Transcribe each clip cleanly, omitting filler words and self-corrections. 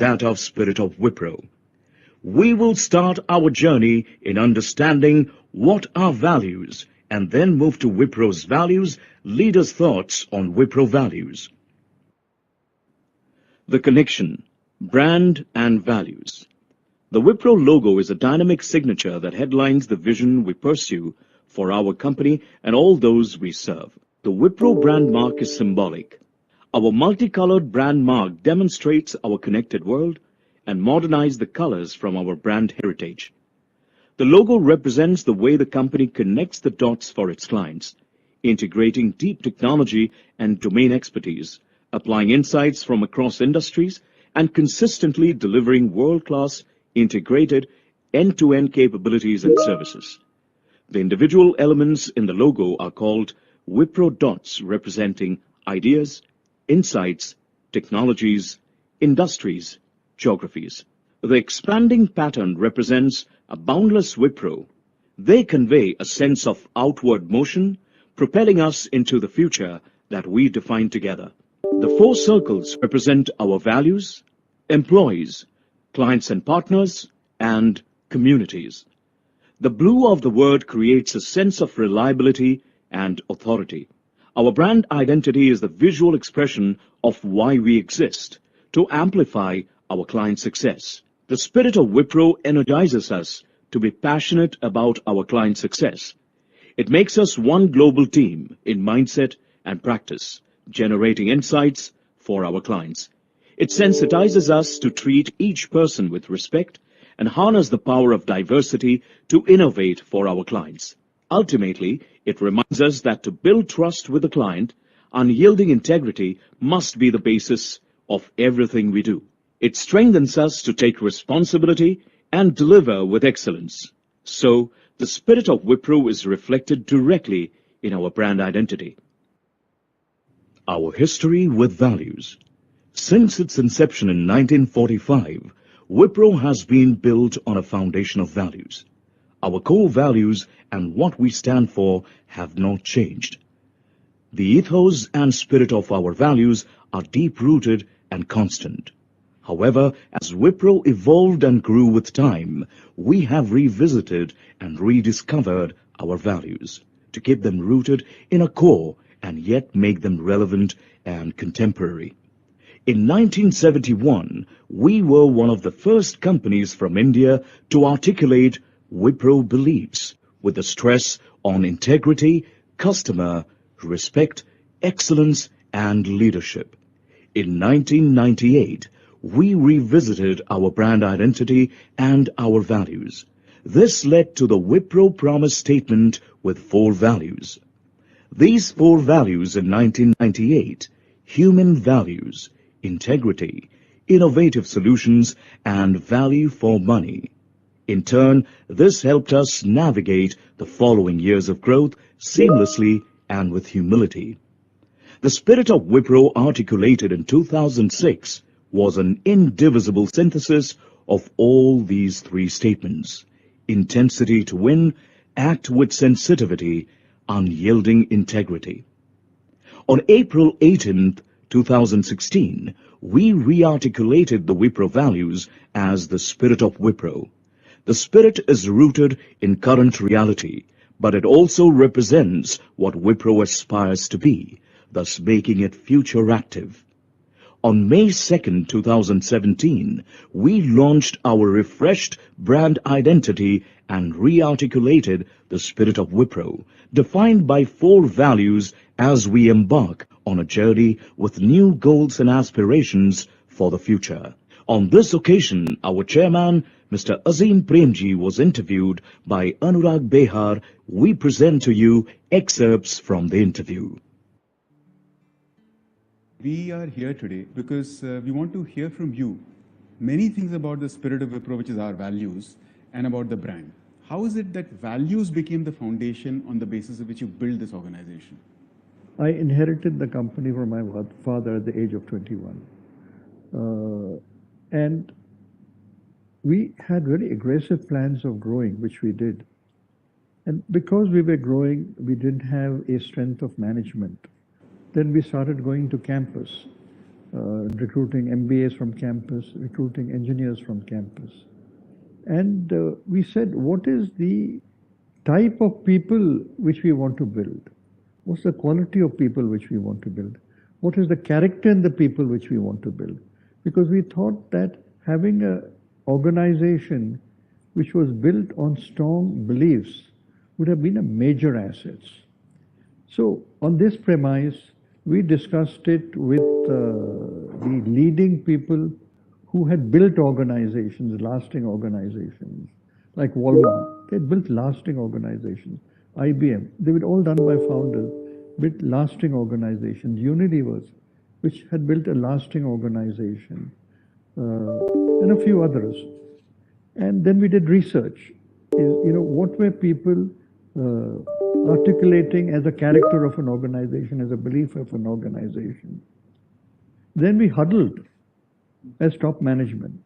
that of spirit of Wipro. We will start our journey in understanding what are values and then move to Wipro's values, leaders' thoughts on Wipro values. The connection, brand and values. The Wipro logo is a dynamic signature that headlines the vision we pursue for our company and all those we serve. The Wipro brand mark is symbolic. Our multicolored brand mark demonstrates our connected world and modernize the colors from our brand heritage. The logo represents the way the company connects the dots for its clients, integrating deep technology and domain expertise, applying insights from across industries, and consistently delivering world-class, integrated, end-to-end capabilities and services. The individual elements in the logo are called Wipro dots, representing ideas, insights, technologies, industries, geographies. The expanding pattern represents a boundless Wipro. They convey a sense of outward motion, propelling us into the future that we define together. The four circles represent our values, employees, clients and partners, and communities. The blue of the word creates a sense of reliability and authority. Our brand identity is the visual expression of why we exist, to amplify our client success. The spirit of Wipro energizes us to be passionate about our client success. It makes us one global team in mindset and practice, generating insights for our clients. It sensitizes us to treat each person with respect and harness the power of diversity to innovate for our clients. Ultimately, it reminds us that to build trust with the client, unyielding integrity must be the basis of everything we do. It strengthens us to take responsibility and deliver with excellence. So, the spirit of Wipro is reflected directly in our brand identity. Our history with values. Since its inception in 1945, Wipro has been built on a foundation of values. Our core values and what we stand for have not changed. The ethos and spirit of our values are deep-rooted and constant. However, as Wipro evolved and grew with time, we have revisited and rediscovered our values to keep them rooted in a core and yet make them relevant and contemporary. In 1971, we were one of the first companies from India to articulate Wipro beliefs with a stress on integrity, customer, respect, excellence, and leadership. In 1998, we revisited our brand identity and our values. This led to the Wipro Promise Statement with 4 values. These 4 values in 1998, human values, integrity, innovative solutions, and value for money. In turn, this helped us navigate the following years of growth seamlessly and with humility. The spirit of Wipro articulated in 2006 was an indivisible synthesis of all these 3 statements: intensity to win, act with sensitivity, unyielding integrity. On April 18, 2016, we re-articulated the Wipro values as the spirit of Wipro. The spirit is rooted in current reality, but it also represents what Wipro aspires to be, thus making it future active. On May 2, 2017, we launched our refreshed brand identity and re-articulated the spirit of Wipro, defined by 4 values as we embark on a journey with new goals and aspirations for the future. On this occasion, our chairman, Mr. Azim Premji, was interviewed by Anurag Behar. We present to you excerpts from the interview. We are here today because we want to hear from you many things about the spirit of Wipro, which is our values, and about the brand. How is it that values became the foundation on the basis of which you built this organization? I inherited the company from my father at the age of 21. And we had very aggressive plans of growing, which we did. And because we were growing, we didn't have a strength of management. Then we started going to campus. recruiting MBAs from campus, recruiting engineers from campus. And we said, what is the type of people which we want to build? What's the quality of people which we want to build? What is the character in the people which we want to build? Because we thought that having an organization which was built on strong beliefs would have been a major asset. So on this premise, we discussed it with the leading people who had built organizations, lasting organizations, like Walmart. They had built lasting organizations. IBM, they were all done by founders, built lasting organizations. Unilever, which had built a lasting organization, and a few others. And then we did research. What were people articulating as a character of an organization, as a belief of an organization? Then we huddled as top management.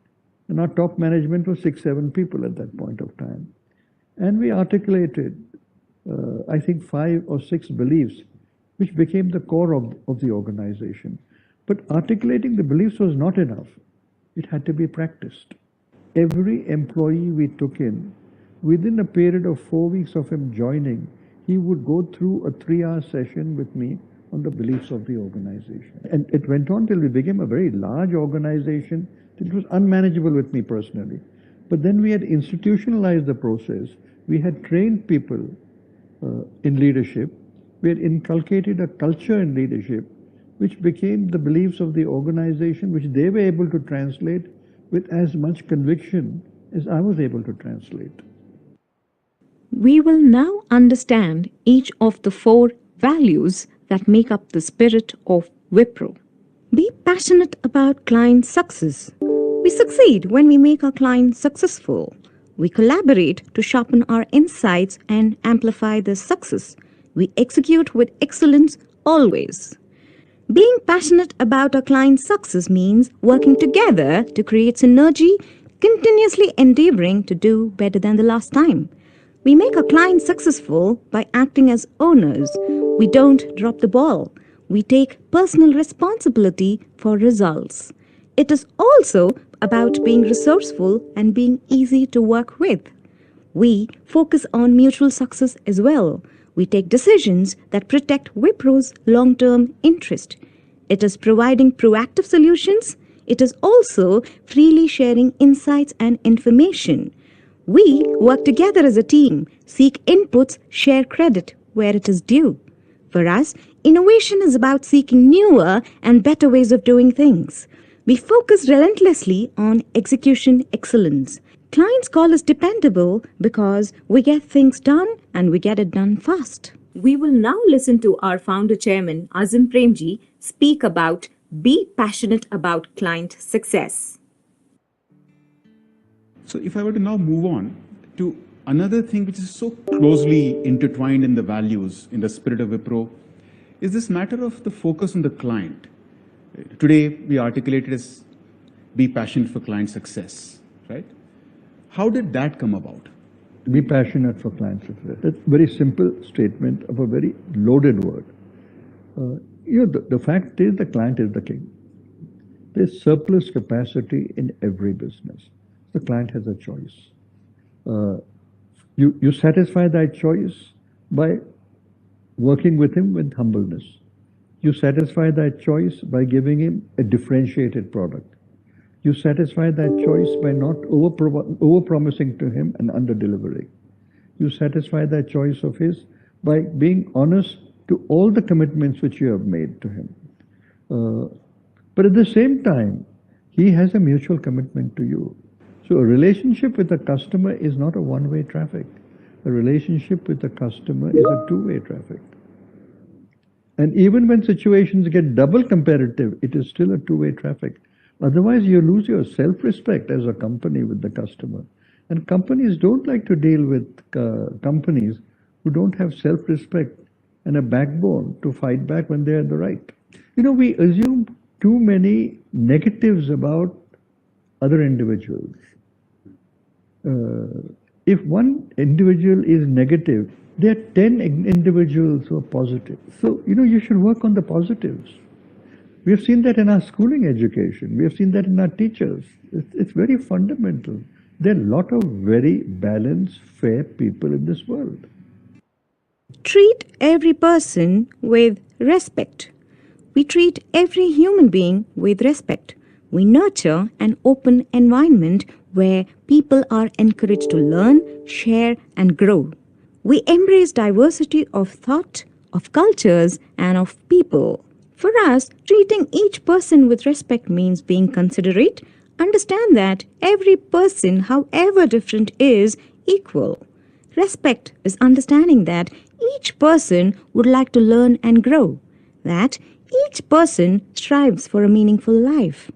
And our top management was 6, 7 people at that point of time. And we articulated, I think, 5 or 6 beliefs, which became the core of the organization. But articulating the beliefs was not enough. It had to be practiced. Every employee we took in, within a period of 4 weeks of him joining, he would go through a 3-hour session with me on the beliefs of the organization. And it went on till we became a very large organization. It was unmanageable with me personally. But then we had institutionalized the process. We had trained people in leadership. We had inculcated a culture in leadership, which became the beliefs of the organization, which they were able to translate with as much conviction as I was able to translate. We will now understand each of the 4 values that make up the spirit of Wipro. Be passionate about client success. We succeed when we make our clients successful. We collaborate to sharpen our insights and amplify their success. We execute with excellence always. Being passionate about our client's success means working together to create synergy, continuously endeavoring to do better than the last time. We make our clients successful by acting as owners. We don't drop the ball. We take personal responsibility for results. It is also about being resourceful and being easy to work with. We focus on mutual success as well. We take decisions that protect Wipro's long-term interest. It is providing proactive solutions. It is also freely sharing insights and information. We work together as a team, seek inputs, share credit where it is due. For us, innovation is about seeking newer and better ways of doing things. We focus relentlessly on execution excellence. Clients call us dependable because we get things done and we get it done fast. We will now listen to our founder chairman, Azim Premji, speak about be passionate about client success. So if I were to now move on to another thing which is so closely intertwined in the values, in the spirit of Wipro, is this matter of the focus on the client. Today, we articulated as be passionate for client success, right? How did that come about? Be passionate for client success. That's a very simple statement of a very loaded word. The fact is the client is the king. There's surplus capacity in every business. The client has a choice. You satisfy that choice by working with him with humbleness. You satisfy that choice by giving him a differentiated product. You satisfy that choice by not over-promising to him and under-delivering. You satisfy that choice of his by being honest to all the commitments which you have made to him. But at the same time, he has a mutual commitment to you. So a relationship with a customer is not a one-way traffic. A relationship with a customer is a two-way traffic. And even when situations get double competitive, it is still a two-way traffic. Otherwise, you lose your self-respect as a company with the customer. And companies don't like to deal with companies who don't have self-respect and a backbone to fight back when they're in the right. We assume too many negatives about other individuals. If one individual is negative, there are 10 individuals who are positive. So, you should work on the positives. We have seen that in our schooling education. We have seen that in our teachers. It's very fundamental. There are a lot of very balanced, fair people in this world. Treat every person with respect. We treat every human being with respect. We nurture an open environment where people are encouraged to learn, share, and grow. We embrace diversity of thought, of cultures, and of people. For us, treating each person with respect means being considerate. Understand that every person, however different, is equal. Respect is understanding that each person would like to learn and grow, that each person strives for a meaningful life.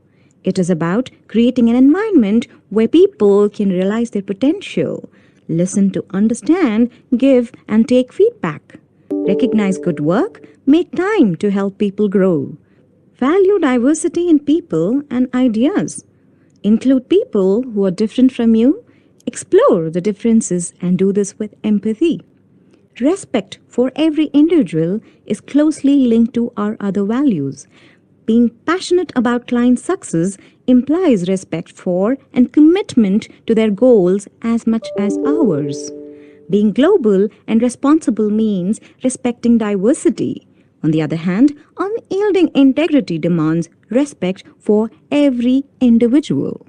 It is about creating an environment where people can realize their potential, listen to understand, give and take feedback, recognize good work, make time to help people grow, value diversity in people and ideas, include people who are different from you, explore the differences and do this with empathy. Respect for every individual is closely linked to our other values. Being passionate about client success implies respect for and commitment to their goals as much as ours. Being global and responsible means respecting diversity. On the other hand, unyielding integrity demands respect for every individual.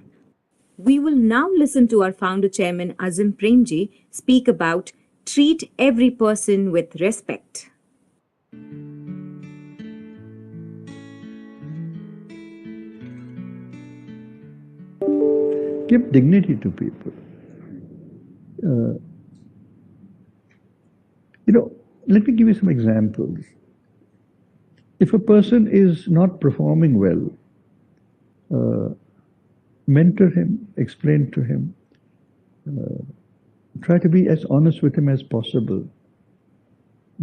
We will now listen to our founder chairman Azim Premji speak about treat every person with respect. Give dignity to people. Let me give you some examples. If a person is not performing well, mentor him, explain to him, try to be as honest with him as possible.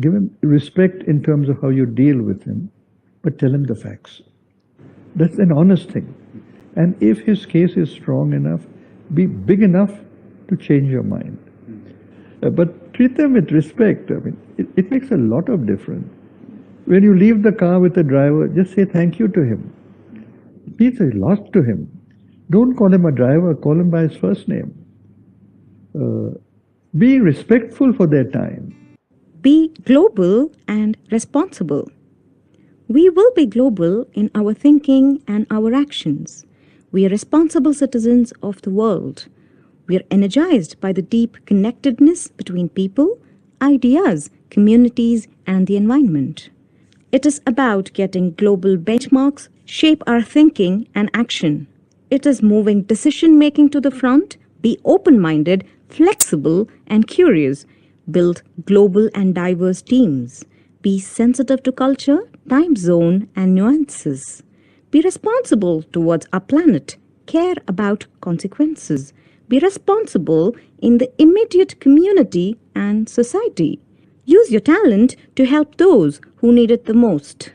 Give him respect in terms of how you deal with him, but tell him the facts. That's an honest thing. And if his case is strong enough, be big enough to change your mind. But treat them with respect. I mean, it makes a lot of difference. When you leave the car with the driver, just say thank you to him. It means a lot to him. Don't call him a driver, call him by his first name. Be respectful for their time. Be global and responsible. We will be global in our thinking and our actions. We are responsible citizens of the world. We are energized by the deep connectedness between people, ideas, communities, and the environment. It is about getting global benchmarks, shape our thinking and action. It is moving decision-making to the front, be open-minded, flexible, and curious. Build global and diverse teams. Be sensitive to culture, time zone, and nuances. Be responsible towards our planet. Care about consequences. Be responsible in the immediate community and society. Use your talent to help those who need it the most.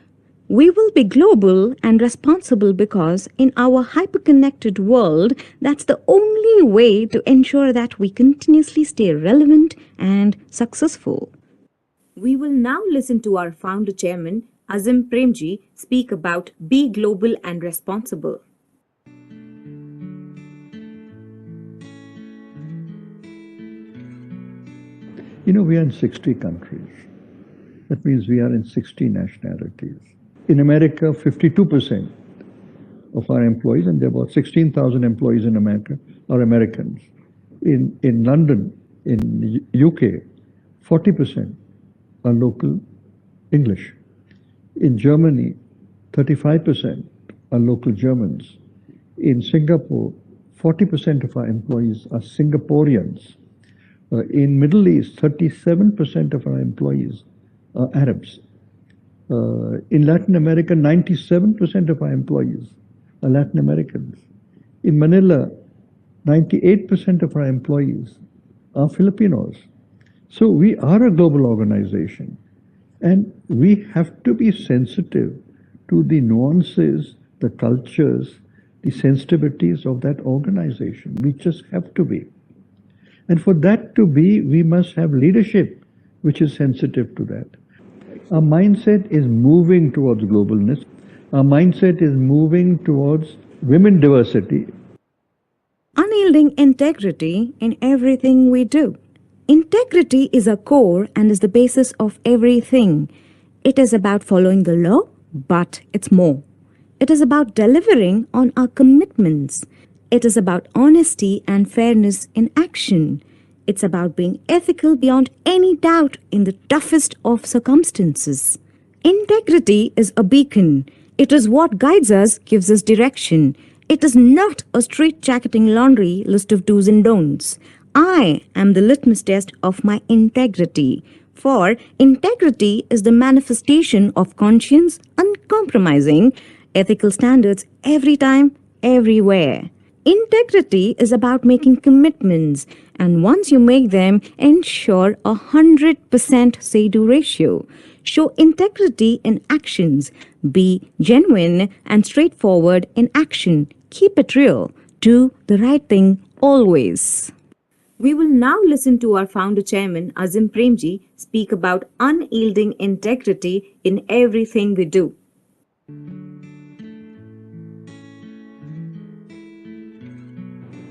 We will be global and responsible because in our hyper-connected world, that's the only way to ensure that we continuously stay relevant and successful. We will now listen to our founder chairman, Azim Premji, speak about be global and responsible. We are in 60 countries. That means we are in 60 nationalities. In America, 52% of our employees, and there are about 16,000 employees in America, are Americans. In London, in UK, 40% are local English. In Germany, 35% are local Germans. In Singapore, 40% of our employees are Singaporeans. In Middle East, 37% of our employees are Arabs. In Latin America, 97% of our employees are Latin Americans. In Manila, 98% of our employees are Filipinos. So we are a global organization, and we have to be sensitive to the nuances, the cultures, the sensitivities of that organization. We just have to be. And for that to be, we must have leadership which is sensitive to that. Our mindset is moving towards globalness. Our mindset is moving towards women diversity. Unyielding integrity in everything we do. Integrity is a core and is the basis of everything. It is about following the law, but it's more. It is about delivering on our commitments. It is about honesty and fairness in action. It's about being ethical beyond any doubt in the toughest of circumstances. Integrity is a beacon. It is what guides us, gives us direction. It is not a straight-jacketing laundry list of do's and don'ts. I am the litmus test of my integrity. For integrity is the manifestation of conscience, uncompromising, ethical standards every time, everywhere. Integrity is about making commitments, and once you make them, ensure 100% say-do ratio. Show integrity in actions. Be genuine and straightforward in action. Keep it real. Do the right thing always. We will now listen to our founder chairman Azim Premji speak about unyielding integrity in everything we do.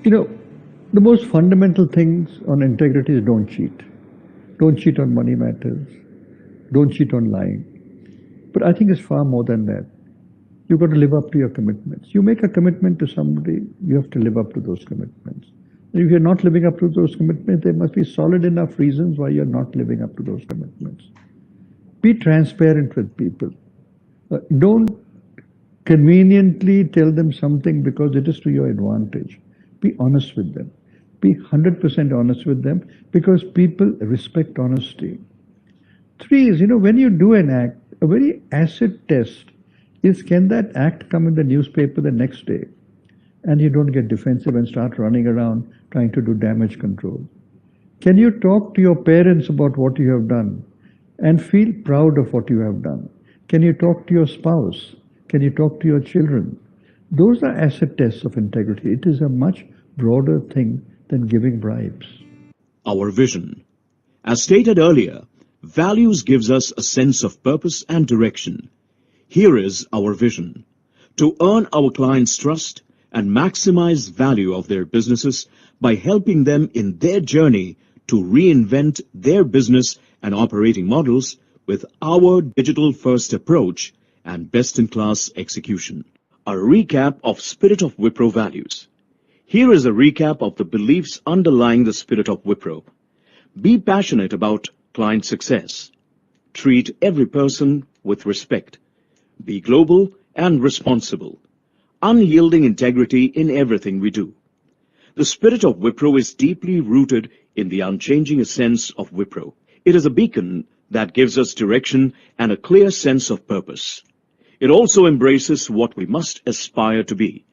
You know, the most fundamental things on integrity is don't cheat. Don't cheat on money matters. Don't cheat on lying. But I think it's far more than that. You've got to live up to your commitments. You make a commitment to somebody, you have to live up to those commitments. And if you're not living up to those commitments, there must be solid enough reasons why you're not living up to those commitments. Be transparent with people. Don't conveniently tell them something because it is to your advantage. Be honest with them. Be 100% honest with them because people respect honesty. 3 is, when you do an act, a very acid test is can that act come in the newspaper the next day and you don't get defensive and start running around trying to do damage control. Can you talk to your parents about what you have done and feel proud of what you have done? Can you talk to your spouse? Can you talk to your children? Those are acid tests of integrity. It is a much broader thing than giving bribes. Our vision. As stated earlier, values gives us a sense of purpose and direction. Here is our vision: to earn our clients' trust and maximize value of their businesses by helping them in their journey to reinvent their business and operating models with our digital-first approach and best-in-class execution. A recap of Spirit of Wipro values. Here is a recap of the beliefs underlying the Spirit of Wipro. Be passionate about client success. Treat every person with respect. Be global and responsible. Unyielding integrity in everything we do. The Spirit of Wipro is deeply rooted in the unchanging essence of Wipro. It is a beacon that gives us direction and a clear sense of purpose. It also embraces what we must aspire to be.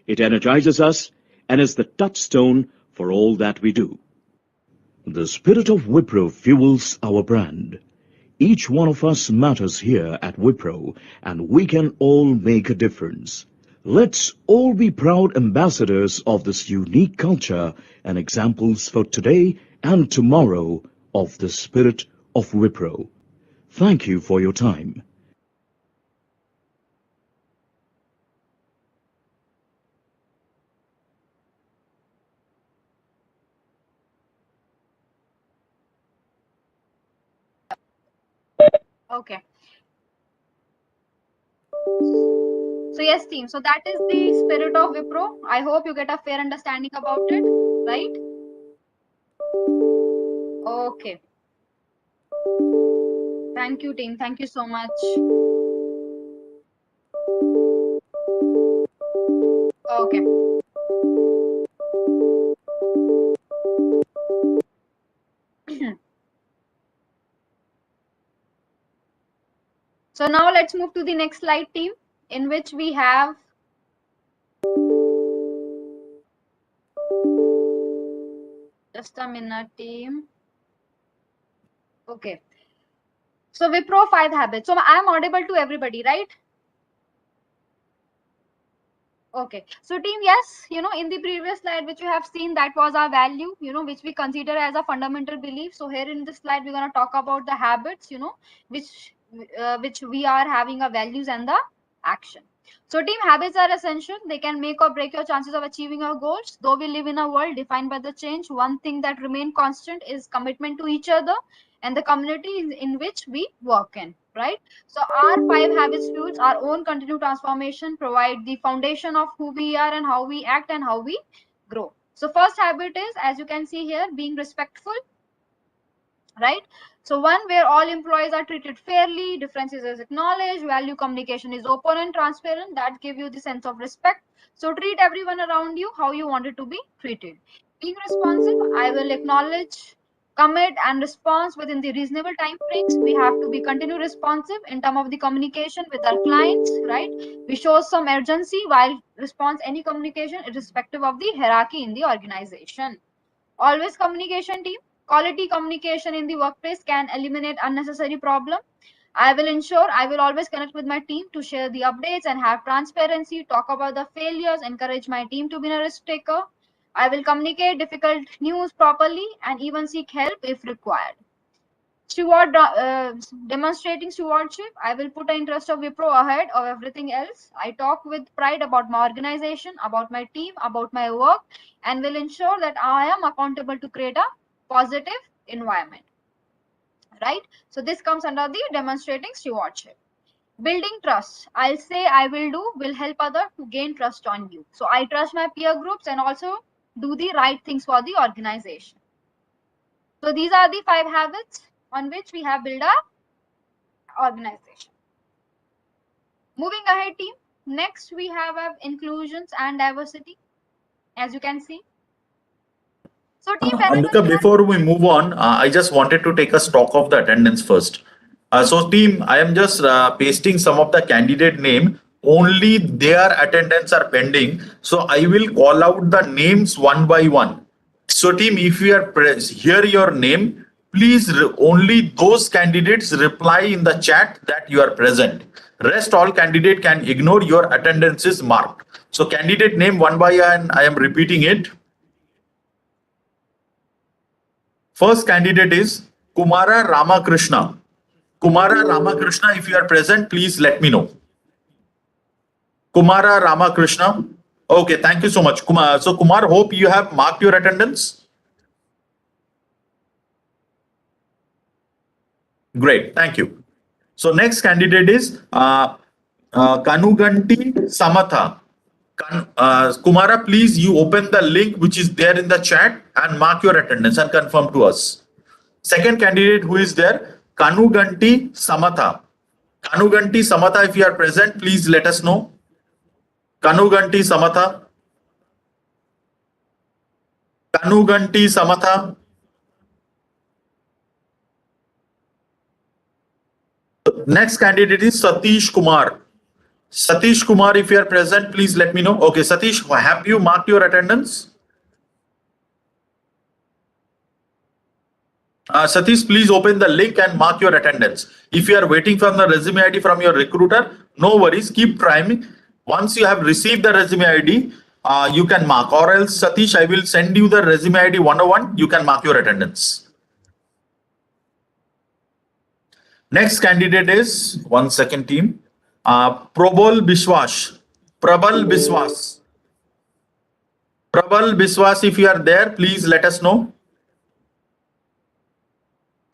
It energizes us and is the touchstone for all that we do. The Spirit of Wipro fuels our brand. Each one of us matters here at Wipro, and we can all make a difference. Let's all be proud ambassadors of this unique culture and examples for today and tomorrow of the Spirit of Wipro. Thank you for your time. Okay. So yes, team. So that is the Spirit of Wipro. I hope you get a fair understanding about it, right? Okay. Thank you, team. Thank you so much. Okay. So now let's move to the next slide, team, in which we have just a minute, team. Okay. So Wipro 5 habits. So I am audible to everybody, right? Okay. So team, yes, in the previous slide, which you have seen, that was our value, which we consider as a fundamental belief. So here in this slide, we're going to talk about the habits, which we are having our values and the action. So team, habits are essential. They can make or break your chances of achieving your goals. Though we live in a world defined by the change, one thing that remains constant is commitment to each other and the community in which we work in, right? So our 5 habits fuels our own continued transformation, provide the foundation of who we are and how we act and how we grow. So first habit is, as you can see here, being respectful, right? So one where all employees are treated fairly, differences is acknowledged, value communication is open and transparent, that give you the sense of respect. So treat everyone around you how you want it to be treated. Being responsive, I will acknowledge, commit and response within the reasonable time frames. We have to be continue responsive in terms of the communication with our clients, right? We show some urgency while response any communication irrespective of the hierarchy in the organization. Always communication team. Quality communication in the workplace can eliminate unnecessary problem. I will ensure I will always connect with my team to share the updates and have transparency, talk about the failures, encourage my team to be a risk taker. I will communicate difficult news properly and even seek help if required. Demonstrating stewardship, I will put the interest of Wipro ahead of everything else. I talk with pride about my organization, about my team, about my work, and will ensure that I am accountable to create a positive environment, right? So this comes under the demonstrating stewardship. Building trust, I'll say I will do, will help others to gain trust on you. So I trust my peer groups and also do the right things for the organization. So these are the 5 habits on which we have built our organization. Moving ahead team, next we have inclusions and diversity, as you can see. So team, Ambika, before we move on, I just wanted to take a stock of the attendance first. So team, I am just pasting some of the candidate name. Only their attendance are pending. So I will call out the names one by one. So team, if you are hear your name, please only those candidates reply in the chat that you are present. Rest all candidate can ignore, your attendance is marked. So candidate name one by one, I am repeating it. First candidate is Kumara Ramakrishna. Kumara Ramakrishna, if you are present, please let me know. Kumara Ramakrishna. Okay, thank you so much. So Kumar, hope you have marked your attendance. Great, thank you. So next candidate is Kanuganti Samatha. Kumara, please you open the link which is there in the chat and mark your attendance and confirm to us. Second candidate who is there, Kanuganti Samatha. Kanuganti Samatha, if you are present, please let us know. Kanuganti Samatha. Kanuganti Samatha. Next candidate is Satish Kumar. Satish Kumar, if you are present, please let me know. Okay, Satish, have you marked your attendance? Satish, please open the link and mark your attendance. If you are waiting for the resume ID from your recruiter, no worries, keep trying. Once you have received the resume ID, you can mark, or else Satish, I will send you the resume ID 101, you can mark your attendance. Next candidate is, 1 second team, Prabal Biswas. Prabal Biswas. Prabal Biswas, if you are there, please let us know.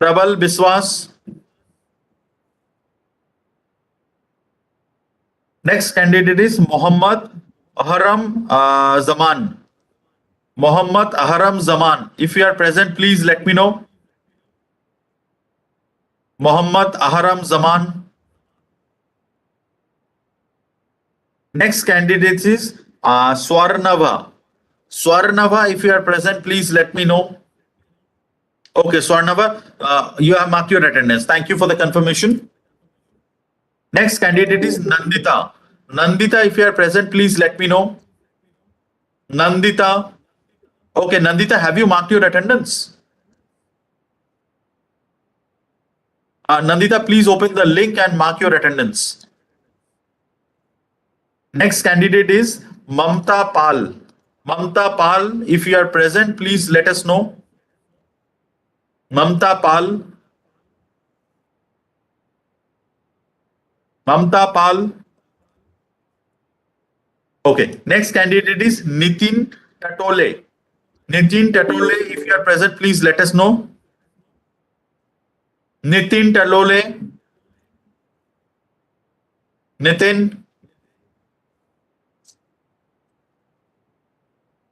Prabal Biswas. Next candidate is Mohammad Ahram Zaman. Mohammad Ahram Zaman. If you are present, please let me know. Mohammad Ahram Zaman. Next candidate is Swarnava. Swarnava, if you are present, please let me know. Okay, Swarnava, you have marked your attendance. Thank you for the confirmation. Next candidate is Nandita. Nandita, if you are present, please let me know. Nandita. Okay, Nandita, have you marked your attendance? Nandita, please open the link and mark your attendance. Next candidate is Mamta Pal. Mamta Pal, if you are present, please let us know. Mamta Pal. Mamta Pal. Okay, next candidate is Nitin Tatole. Nitin Tatole, if you are present, please let us know. Nitin Tatole. Nitin.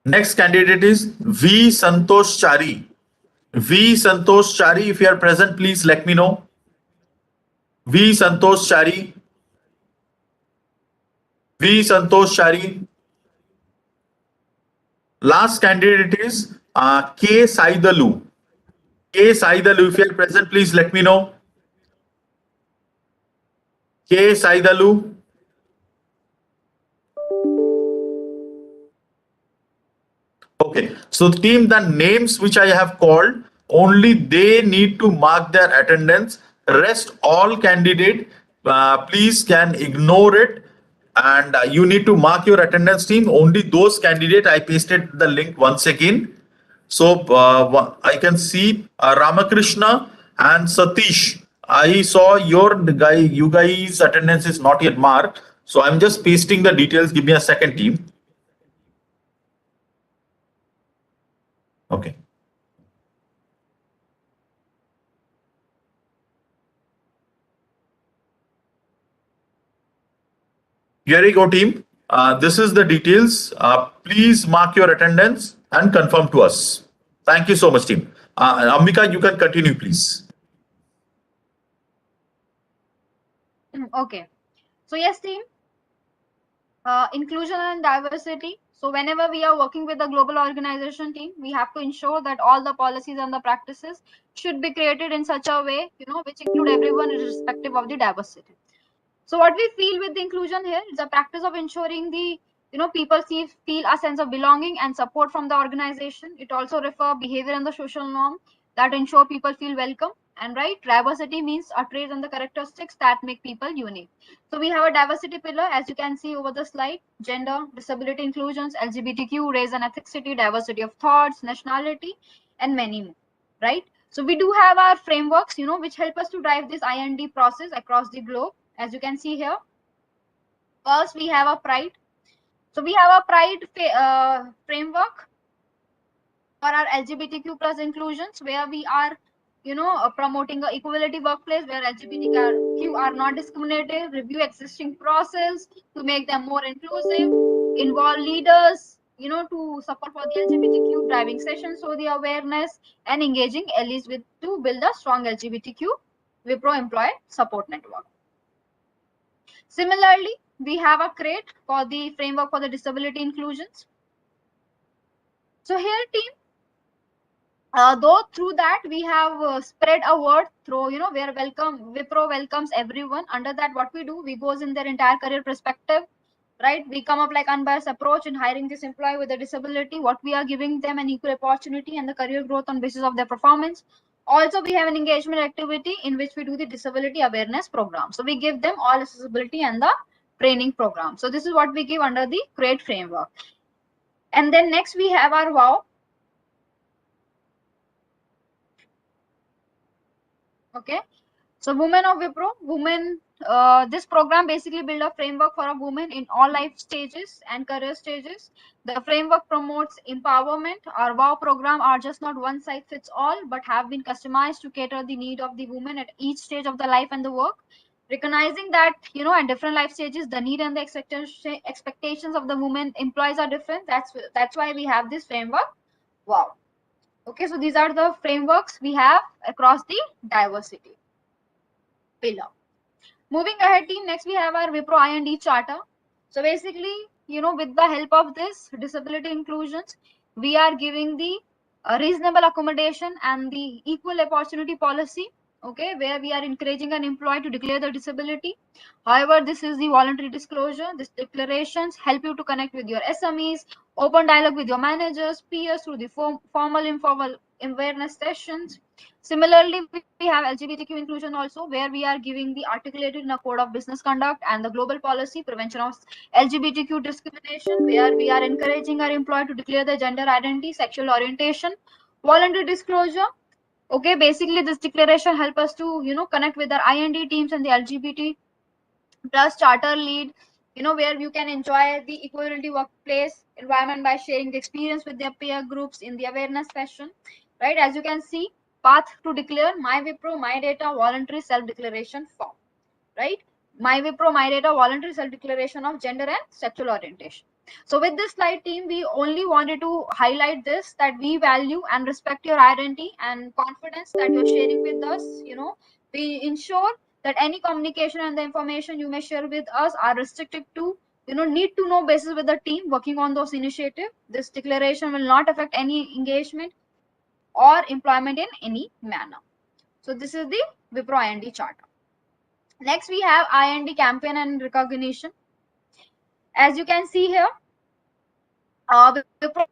Next candidate is V. Santosh Chari. V. Santosh Chari, if you are present, please let me know. V. Santosh Chari. V. Santosh Chari. Last candidate is K. Saidalu. K. Saidalu, if you are present, please let me know. K. Saidalu. Okay, so team, the names which I have called, only they need to mark their attendance. Rest all candidate, please can ignore it, and you need to mark your attendance, team. Only those candidate, I pasted the link once again. So I can see Ramakrishna and Satish. I saw you guys attendance is not yet marked. So I'm just pasting the details. Give me a second, team. Okay. Here you go, team. This is the details. Please mark your attendance and confirm to us. Thank you so much, team. Ambika, you can continue, please. Okay. So yes, team. Inclusion and diversity. So whenever we are working with a global organization team, we have to ensure that all the policies and the practices should be created in such a way, which include everyone irrespective of the diversity. So what we feel with the inclusion here is the practice of ensuring the people feel a sense of belonging and support from the organization. It also refer behavior and the social norm that ensure people feel welcome. And right, diversity means a trait and the characteristics that make people unique. So we have a diversity pillar, as you can see over the slide: gender, disability inclusions, LGBTQ, race and ethnicity, diversity of thoughts, nationality, and many more. Right. So we do have our frameworks, which help us to drive this IND process across the globe. As you can see here, first we have a pride. So we have a pride framework for our LGBTQ plus inclusions, where we are promoting a equality workplace where LGBTQ are not discriminated, review existing process to make them more inclusive, involve leaders to support for the LGBTQ, driving sessions for the awareness, and engaging allies with to build a strong LGBTQ Wipro employee support network. Similarly, we have a crate for the framework for the disability inclusions. So here, team, though through that we have spread a word through, where Wipro welcomes everyone. Under that, what we do, we goes in their entire career perspective, right? We come up like unbiased approach in hiring this employee with a disability. What we are giving them an equal opportunity and the career growth on basis of their performance. Also, we have an engagement activity in which we do the disability awareness program. So we give them all accessibility and the training program. So this is what we give under the CREATE framework. And then next we have our WOW. Okay. So Women of Wipro, this program basically build a framework for a woman in all life stages and career stages. The framework promotes empowerment. Our WOW program are just not one size fits all, but have been customized to cater the need of the woman at each stage of the life and the work. Recognizing that, at different life stages, the need and the expectations of the women employees are different. That's why we have this framework. Wow. Okay, so these are the frameworks we have across the diversity pillar. Moving ahead, team, next we have our Wipro IND charter. So basically, with the help of this disability inclusions, we are giving the reasonable accommodation and the equal opportunity policy, okay, where we are encouraging an employee to declare the disability. However, this is the voluntary disclosure. These declarations help you to connect with your SMEs, open dialogue with your managers, peers through the formal, informal awareness sessions. Similarly, we have LGBTQ inclusion also, where we are giving the articulated in a code of business conduct and the global policy prevention of LGBTQ discrimination, where we are encouraging our employee to declare their gender identity, sexual orientation, voluntary disclosure. Okay, basically this declaration help us to connect with our IND teams and the LGBT plus charter lead, where you can enjoy the equality workplace environment by sharing the experience with their peer groups in the awareness session, right? As you can see, path to declare my Wipro, my data voluntary self-declaration form, right? My Wipro, my data voluntary self-declaration of gender and sexual orientation. So with this slide, team, we only wanted to highlight this, that we value and respect your identity and confidence that you're sharing with us. We ensure that any communication and the information you may share with us are restricted to need to know basis with the team working on those initiatives. This declaration will not affect any engagement or employment in any manner. So this is the Wipro IND charter. Next, we have IND campaign and recognition. As you can see here, Wipro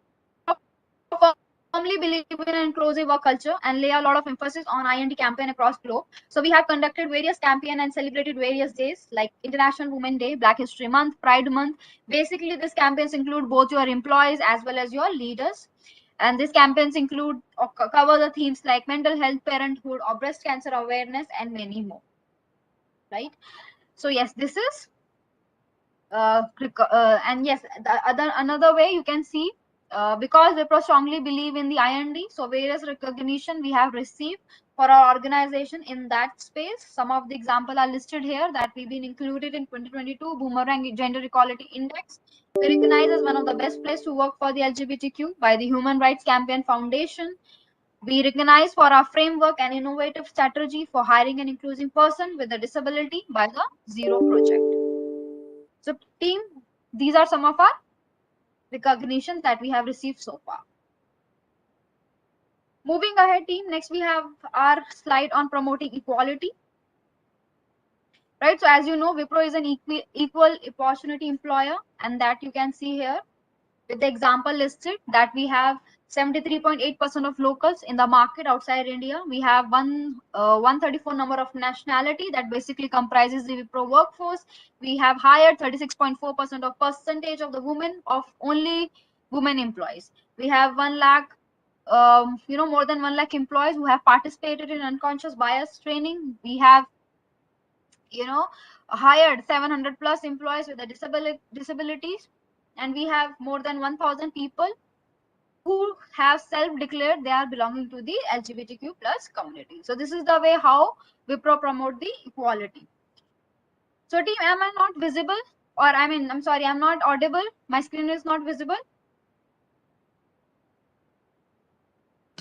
firmly believe in an inclusive work culture and lay a lot of emphasis on IND campaign across globe. So we have conducted various campaign and celebrated various days like International Women's Day, Black History Month, Pride Month. Basically, these campaigns include both your employees as well as your leaders. And these campaigns include or cover the themes like mental health, parenthood, or breast cancer awareness, and many more. Right. So yes, this is and yes, another way you can see, because Wipro strongly believe in the IND, so various recognition we have received for our organization in that space. Some of the example are listed here that we've been included in 2022 Boomerang Gender Equality Index. We recognize as one of the best place to work for the LGBTQ by the Human Rights Campaign Foundation. We recognize for our framework and innovative strategy for hiring an inclusive person with a disability by the Zero Project. So team, these are some of our recognitions that we have received so far. Moving ahead, team, next we have our slide on promoting equality. Right, so as you know, Wipro is an equal opportunity employer, and that you can see here with the example listed that we have 73.8% of locals in the market outside India. We have 134 number of nationality that basically comprises the Wipro workforce. We have hired 36.4% of percentage of the women of only women employees. We have 1 lakh, more than 1 lakh employees who have participated in unconscious bias training. We have, hired 700 plus employees with the disabilities, and we have more than 1,000 people who have self-declared they are belonging to the LGBTQ plus community. So this is the way how Wipro promote the equality. So team, am I not visible? Or I'm sorry, I'm not audible. My screen is not visible.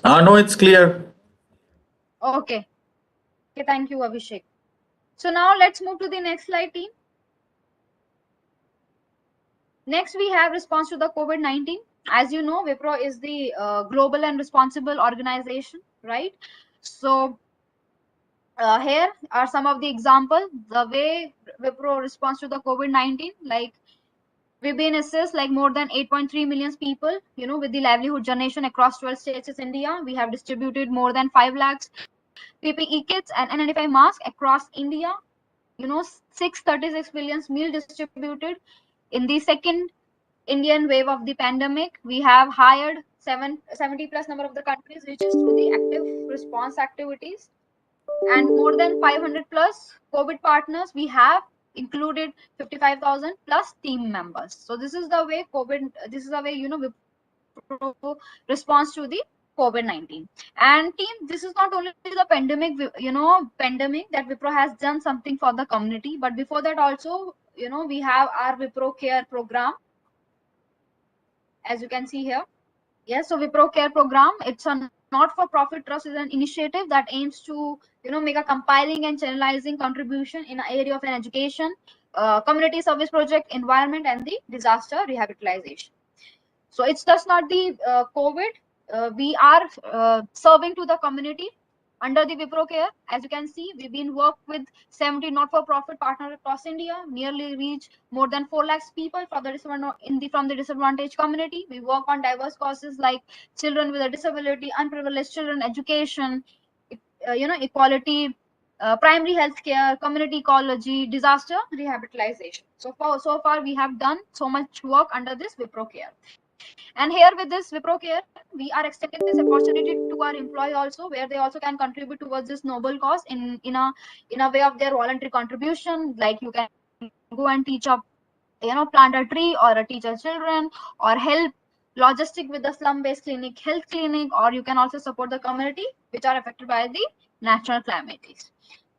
No, it's clear. Okay. Okay, thank you, Abhishek. So now let's move to the next slide, team. Next, we have response to the COVID-19. As you know, Wipro is the global and responsible organization, right? So here are some of the examples. The way Wipro responds to the COVID-19, like we've been assessed like more than 8.3 million people, with the livelihood generation across 12 states in India. We have distributed more than 5 lakhs PPE kits and N95 masks across India. 636 billion meal distributed. In the second Indian wave of the pandemic, we have hired 70 plus number of the countries reaches through the active response activities, and more than 500 plus COVID partners. We have included 55,000 plus team members. So this is the way this is the way, Wipro response to the COVID-19. And team, this is not only the pandemic, pandemic that Wipro has done something for the community, but before that also, we have our Wipro Care program, as you can see here. Yes, so Wipro Care program, it's a not-for-profit trust, is an initiative that aims to, make a compiling and channelizing contribution in an area of an education, community service project, environment, and the disaster rehabilitation. So it's just not the COVID. We are serving to the community under the Wipro Care. As you can see, we've been worked with 70 not-for-profit partners across India, nearly reach more than 4 lakhs people from the disadvantaged community. We work on diverse causes like children with a disability, unprivileged children, education, equality, primary health care, community ecology, disaster rehabilitation. So far we have done so much work under this Wipro Care. And here with this Wipro Care, we are extending this opportunity to our employee also, where they also can contribute towards this noble cause in a way of their voluntary contribution. Like you can go and teach up plant a tree or a teacher children or help logistic with the slum based clinic, health clinic, or you can also support the community which are affected by the natural calamities.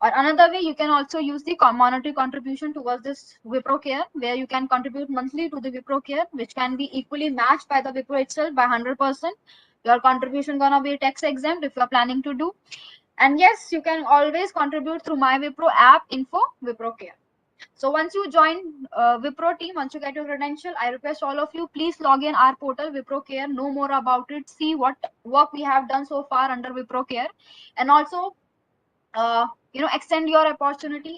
Or another way, you can also use the monetary contribution towards this Wipro Care, where you can contribute monthly to the Wipro Care, which can be equally matched by the Wipro itself by 100%. Your contribution gonna be tax exempt if you are planning to do. And yes, you can always contribute through My Wipro app info Wipro Care. So once you join Wipro team, once you get your credential, I request all of you, please log in our portal Wipro Care, know more about it, see what work we have done so far under Wipro Care, and also extend your opportunity,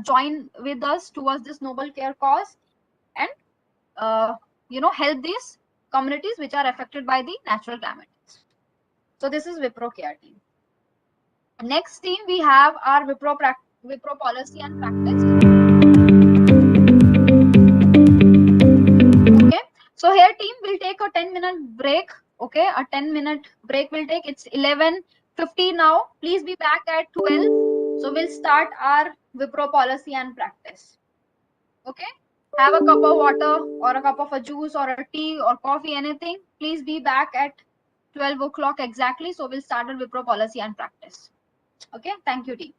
join with us towards this noble care cause, and help these communities which are affected by the natural calamities. So this is Wipro Care team. Next team, we have our Wipro policy and practice. Okay, so here team will take a 10-minute break. Okay, a 10-minute break will take. It's 11:50 now. Please be back at 12. So we'll start our Wipro policy and practice. Okay, have a cup of water or a cup of a juice or a tea or coffee, anything. Please be back at 12 o'clock exactly. So we'll start our Wipro policy and practice. Okay, thank you team.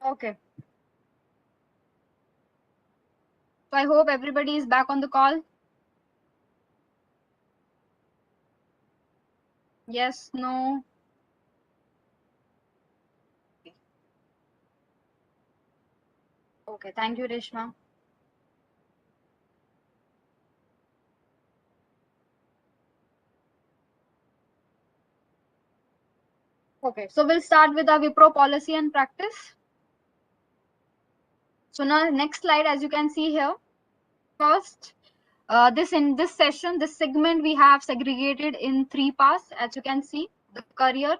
Okay. So I hope everybody is back on the call. Yes, no. Okay, thank you, Reshma. Okay, so we'll start with our Wipro policy and practice. So now next slide, as you can see here, first, in this session, this segment we have segregated in 3 parts, as you can see, the career,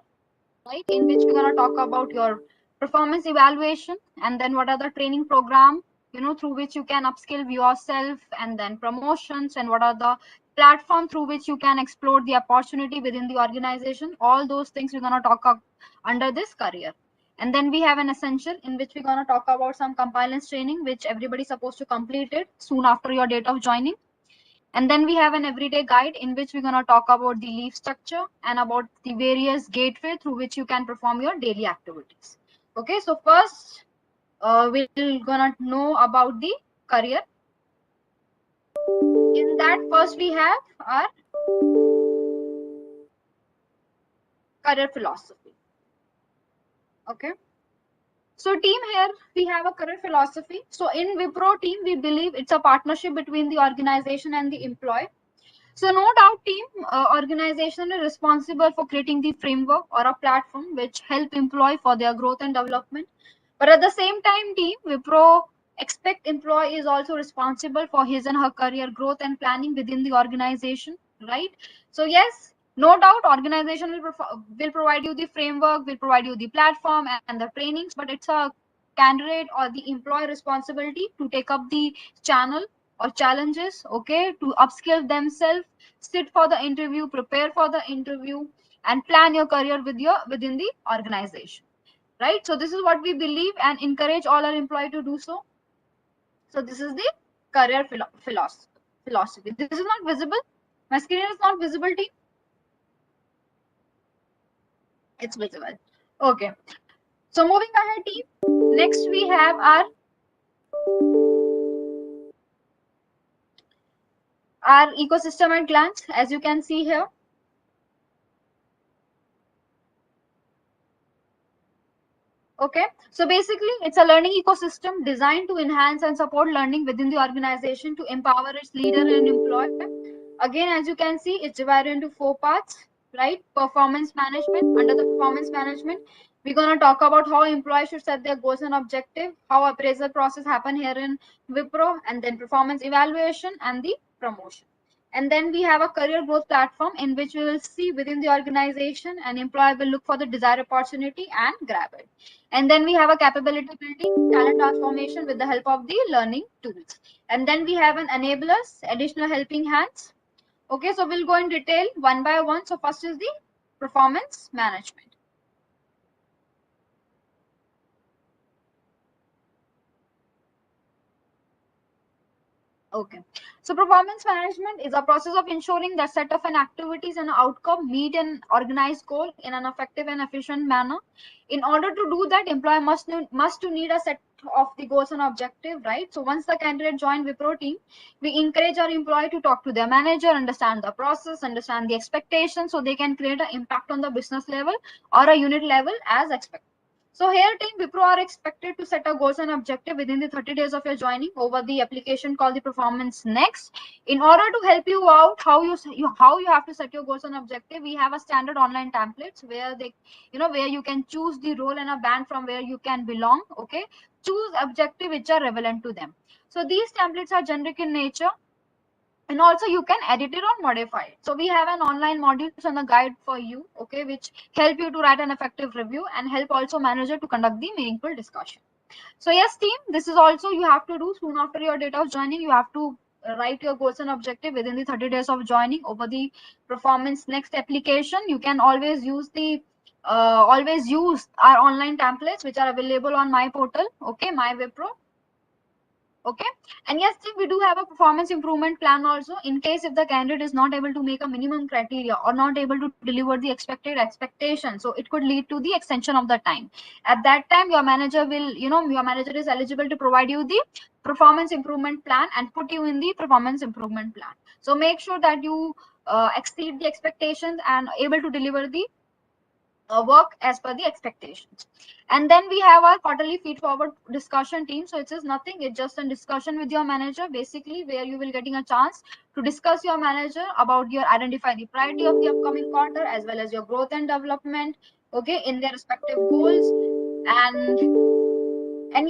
right, in which we're going to talk about your performance evaluation, and then what are the training program, through which you can upskill yourself, and then promotions, and what are the platform through which you can explore the opportunity within the organization. All those things we're going to talk under this career. And then we have an essential, in which we're going to talk about some compliance training, which everybody's supposed to complete it soon after your date of joining. And then we have an everyday guide, in which we're going to talk about the leave structure and about the various gateway through which you can perform your daily activities. Okay, so first we're gonna know about the career. In that, first we have our career philosophy. Okay, so team, here we have a career philosophy. So in Wipro team, we believe it's a partnership between the organization and the employee. So no doubt team, organization is responsible for creating the framework or a platform which help employee for their growth and development. But at the same time, team, Wipro expect employee is also responsible for his and her career growth and planning within the organization, right? So yes, no doubt organization will provide you the framework, will provide you the platform and the trainings, but it's a candidate or the employee responsibility to take up the channel or challenges, okay, to upskill themselves, sit for the interview, prepare for the interview, and plan your career within the organization, right? So this is what we believe and encourage all our employees to do so. So this is the career philosophy. This is not visible. My screen is not visible, team. It's visible. Okay. So moving ahead, team, next we have our ecosystem at glance, as you can see here. Okay, so basically it's a learning ecosystem designed to enhance and support learning within the organization to empower its leader and employee. Again, as you can see, it's divided into 4 parts, right? Performance management. Under the performance management, we're going to talk about how employees should set their goals and objectives, how appraisal process happen here in Wipro, and then performance evaluation and the promotion. And then we have a career growth platform in which we will see within the organization an employee will look for the desired opportunity and grab it. And then we have a capability building, talent transformation with the help of the learning tools. And then we have an enablers, additional helping hands. Okay, so we'll go in detail one by one. So first is the performance management. Okay, so performance management is a process of ensuring that set of an activities and outcome meet an organized goal in an effective and efficient manner. In order to do that, employee must need a set of the goals and objective, right? So once the candidate join Wipro team, we encourage our employee to talk to their manager, understand the process, understand the expectations, so they can create an impact on the business level or a unit level as expected. So here, team Wipro are expected to set a goals and objective within the 30 days of your joining over the application called the Performance Next. In order to help you out, how you have to set your goals and objective, we have a standard online templates where where you can choose the role and a band from where you can belong. Okay, choose objective which are relevant to them. So these templates are generic in nature, and also you can edit it or modify it. So we have an online modules and a guide for you, okay, which help you to write an effective review and help also manager to conduct the meaningful discussion. So yes, team, this is also you have to do soon after your date of joining. You have to write your goals and objective within the 30 days of joining over the Performance Next application. You can always use our online templates which are available on my portal, okay, my Wipro. Okay, and yes, we do have a performance improvement plan also in case if the candidate is not able to make a minimum criteria or not able to deliver the expected expectation, so it could lead to the extension of the time. At that time, your manager is eligible to provide you the performance improvement plan and put you in the performance improvement plan. So make sure that you exceed the expectations and able to deliver the work as per the expectations. And then we have our quarterly feed forward discussion team. So it is nothing, it's just a discussion with your manager, basically, where you will getting a chance to discuss your manager about your identify the priority of the upcoming quarter as well as your growth and development, okay, in their respective goals, and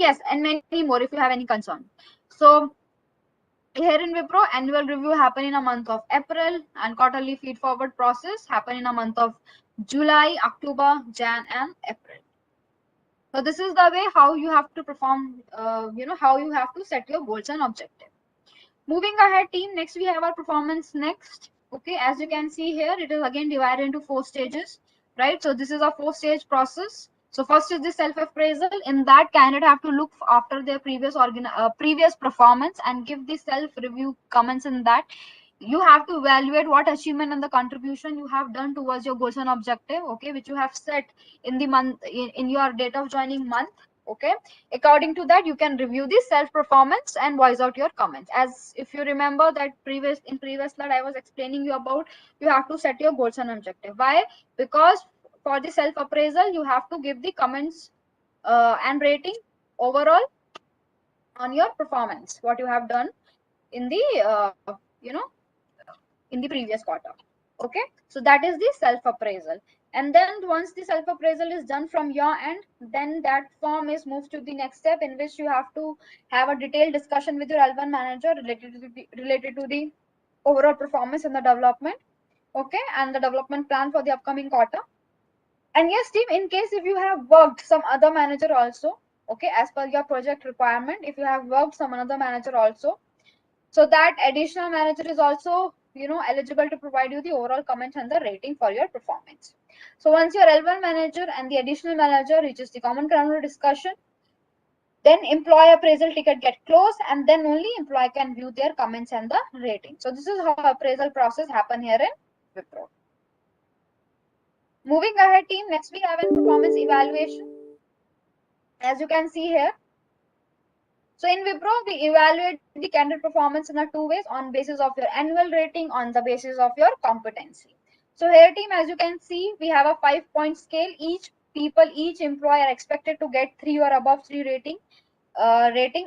yes, and many more if you have any concern. So here in Wipro, annual review happen in a month of April and quarterly feed forward process happen in a month of July, October, Jan and April. So this is the way how you have to perform, how you have to set your goals and objectives. Moving ahead, team, next we have our performance next. Okay, as you can see here, it is again divided into 4 stages, right? So this is a 4-stage process. So first is the self-appraisal. In that, candidate have to look after their previous performance and give the self-review comments in that. You have to evaluate what achievement and the contribution you have done towards your goals and objective, okay, which you have set in the month in your date of joining month. Okay, according to that you can review the self performance and voice out your comments. As if you remember that previous slide I was explaining you about, you have to set your goals and objective. Why? Because for the self appraisal you have to give the comments and rating overall on your performance, what you have done in the in the previous quarter. Okay, so that is the self appraisal. And then once the self appraisal is done from your end, then that form is moved to the next step in which you have to have a detailed discussion with your L1 manager related to the overall performance and the development, okay, and the development plan for the upcoming quarter. And yes, team, in case if you have worked some other manager also, okay, as per your project requirement, if you have worked some another manager also, so that additional manager is also eligible to provide you the overall comment and the rating for your performance. So once your L1 manager and the additional manager reaches the common ground discussion, then employee appraisal ticket get closed, and then only employee can view their comments and the rating. So this is how appraisal process happen here in Wipro. Moving ahead, team, next we have a performance evaluation. as you can see here. So in Wipro, we evaluate the candidate performance in a two ways, on basis of your annual rating, on the basis of your competency. So here team, as you can see, we have a 5-point scale. Each employee are expected to get 3 or above 3 rating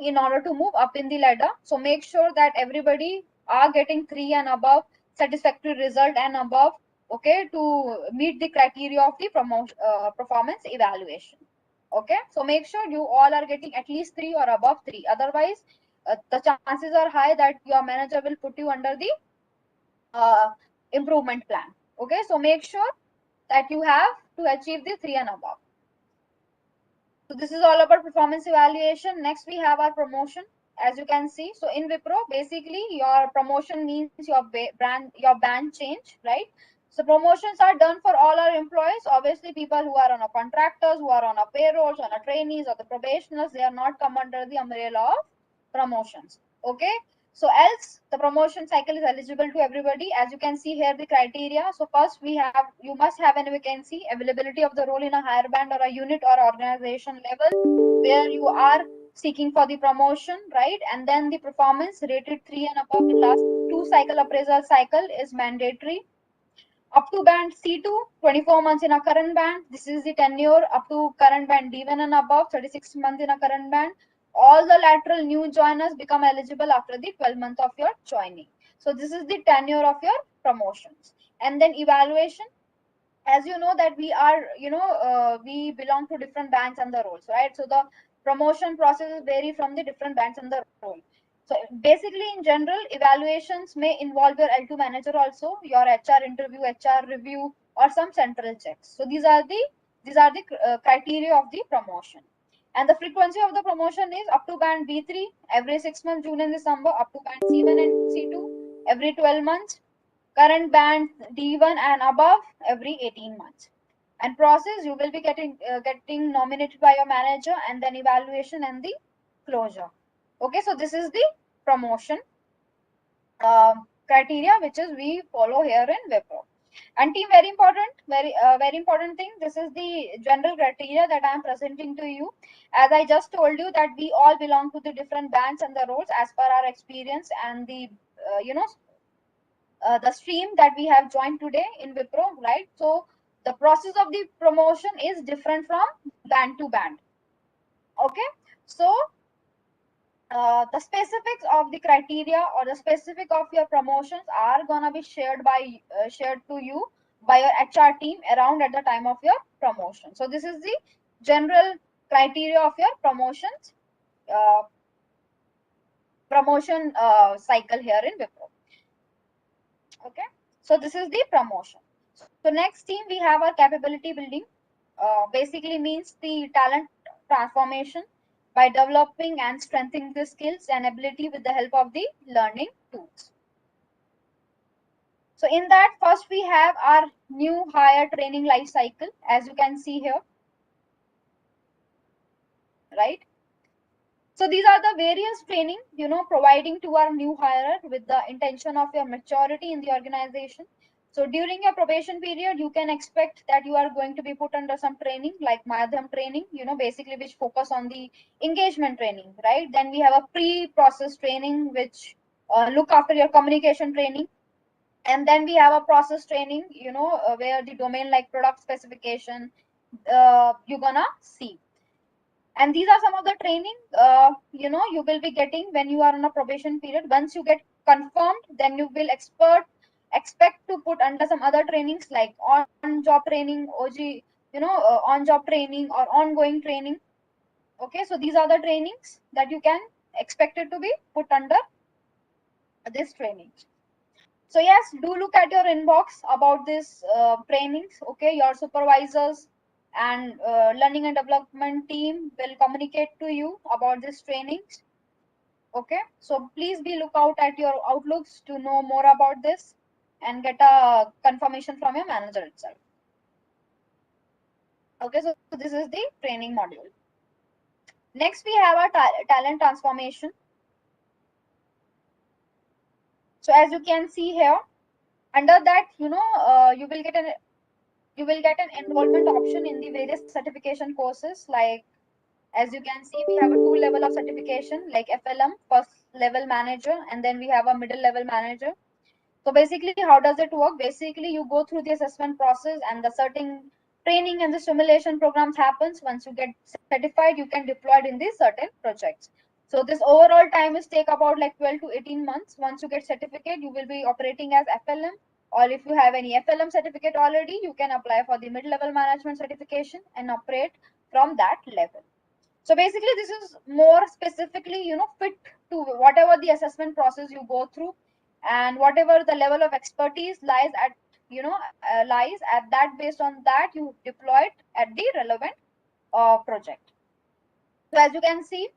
in order to move up in the ladder. So make sure that everybody are getting 3 and above, satisfactory result and above, okay, to meet the criteria of the performance evaluation. Okay, so make sure you all are getting at least 3 or above 3. Otherwise, the chances are high that your manager will put you under the improvement plan. Okay, so make sure that you have to achieve the 3 and above. So this is all about performance evaluation. Next, we have our promotion. As you can see, so in Wipro, basically your promotion means your band change, right? So promotions are done for all our employees. Obviously, people who are on a contractors, who are on a payrolls, on a trainees, or the probationers, they are not come under the umbrella of promotions. Okay, so else the promotion cycle is eligible to everybody. As you can see here, the criteria. So first you must have a vacancy, availability of the role in a higher band or a unit or organization level where you are seeking for the promotion, right? And then the performance rated 3 and above in last 2 cycle appraisal cycle is mandatory. Up to band C2, 24 months in a current band. This is the tenure up to current band D1 and above, 36 months in a current band. All the lateral new joiners become eligible after the 12 months of your joining. So this is the tenure of your promotions. And then evaluation. As you know that we are, we belong to different bands and the roles, right? So the promotion processes vary from the different bands and the role. So basically, in general, evaluations may involve your L2 manager also, your HR interview, HR review, or some central checks. So these are the criteria of the promotion. And the frequency of the promotion is up to band B3 every 6 months, June and December, up to band C1 and C2 every 12 months, current band D1 and above every 18 months. And process, you will be getting nominated by your manager, and then evaluation and the closure. Okay, so this is the promotion criteria which is we follow here in Wipro. And team, very important thing. This is the general criteria that I am presenting to you. As I just told you that we all belong to the different bands and the roles as per our experience and the the stream that we have joined today in Wipro, right? So the process of the promotion is different from band to band. Okay, so the specifics of the criteria or the specific of your promotions are gonna be shared to you by your HR team around at the time of your promotion. So this is the general criteria of your promotions promotion cycle here in Wipro. Okay, so this is the promotion. So next team, we have our capability building. Basically means the talent transformation by developing and strengthening the skills and ability with the help of the learning tools. So in that, first we have our new hire training life cycle, as you can see here, right? So these are the various training, providing to our new hire with the intention of your maturity in the organization. So during your probation period, you can expect that you are going to be put under some training like Madhyam training, basically which focus on the engagement training, right? Then we have a pre-process training, which look after your communication training. And then we have a process training, where the domain like product specification, you're gonna see. And these are some of the training you will be getting when you are on a probation period. Once you get confirmed, then you will expect to put under some other trainings like on job training, OG, on job training or ongoing training. Okay, so these are the trainings that you can expect it to be put under this training. So yes, do look at your inbox about this trainings. Okay, your supervisors and learning and development team will communicate to you about this trainings. Okay, so please be lookout at your outlooks to know more about this and get a confirmation from your manager itself. Okay, so this is the training module. Next, we have our talent transformation. So as you can see here, under that, you will get an enrollment option in the various certification courses like As you can see, we have a 2 level of certification like FLM, first level manager, and then we have a middle level manager. So basically, how does it work? Basically, you go through the assessment process and the certain training and the simulation programs happens. Once you get certified, you can deploy it in these certain projects. So this overall time is take about like 12 to 18 months. Once you get certificate, you will be operating as FLM, or if you have any FLM certificate already, you can apply for the mid-level management certification and operate from that level. So basically, this is more specifically, fit to whatever the assessment process you go through, and whatever the level of expertise lies at, lies at that. Based on that, you deploy it at the relevant project. So as you can see,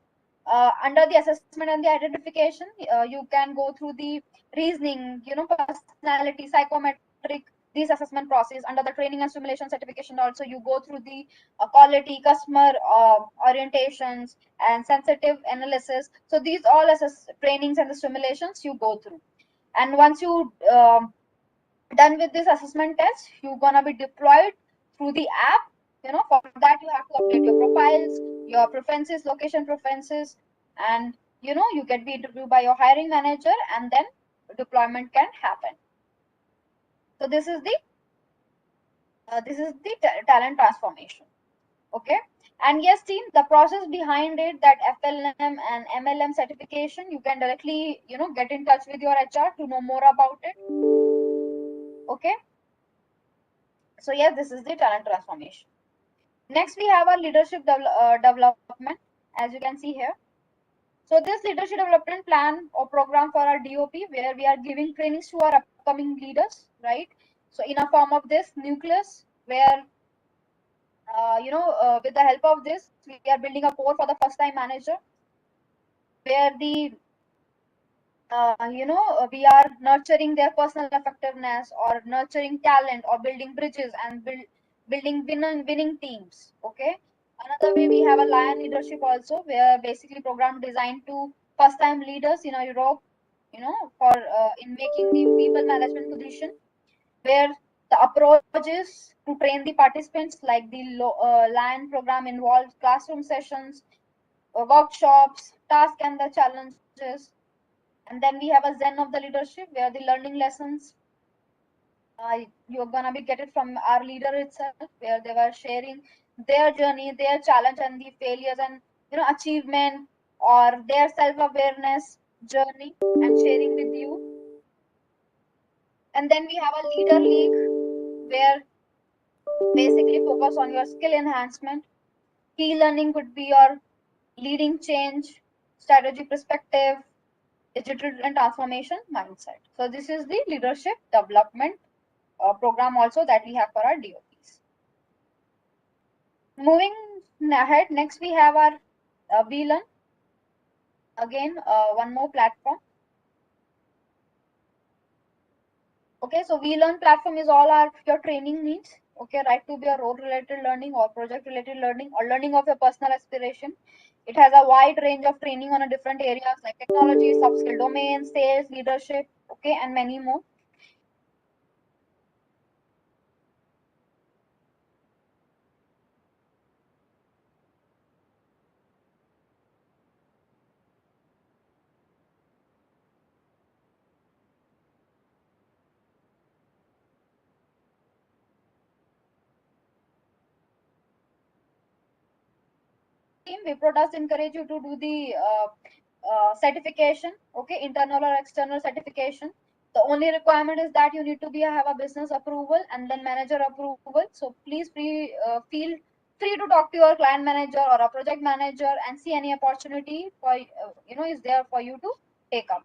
under the assessment and the identification, you can go through the reasoning, personality, psychometric, these assessment process. Under the training and simulation certification also, you go through the quality, customer orientations, and sensitive analysis. So these all assess trainings and the simulations you go through. And once you done with this assessment test, you're gonna be deployed through the app. For that you have to update your profiles, your preferences, location preferences, and you get be interviewed by your hiring manager, and then deployment can happen. So this is the talent transformation. Okay. And yes, team, the process behind it, that FLM and MLM certification, you can directly get in touch with your HR to know more about it. Okay. So yes, this is the talent transformation. Next, we have our leadership development, as you can see here. So this leadership development plan or program for our DOP, where we are giving trainings to our upcoming leaders, right? So in a form of this nucleus, where with the help of this, we are building a core for the first time manager, where the we are nurturing their personal effectiveness, or nurturing talent, or building bridges, and building winning teams. Okay. Another way, we have a lion leadership also, where basically program designed to first time leaders in Europe, for in making the people management position, where the approach is to train the participants, like the lion program involves classroom sessions, workshops, tasks, and the challenges. And then we have a Zen of the leadership, where the learning lessons you're gonna be get it from our leader itself, where they were sharing their journey, their challenge, and the failures, and achievement, or their self-awareness journey, and sharing with you. And then we have a leader league, where basically focus on your skill enhancement. Key learning could be your leading change, strategy perspective, digital and transformation mindset. So this is the leadership development program also that we have for our DOPs. Moving ahead, next we have our VLearn. Again, one more platform. Okay, so VLearn platform is all your training needs. Okay, right, to be a role related learning, or project related learning, or learning of your personal aspiration. It has a wide range of training on a different areas like technology, soft skill domains, sales, leadership, okay, and many more. Wipro does encourage you to do the certification, okay, internal or external certification. The only requirement is that you need to have a business approval and then manager approval. So please feel free to talk to your client manager or a project manager and see any opportunity for is there for you to take up.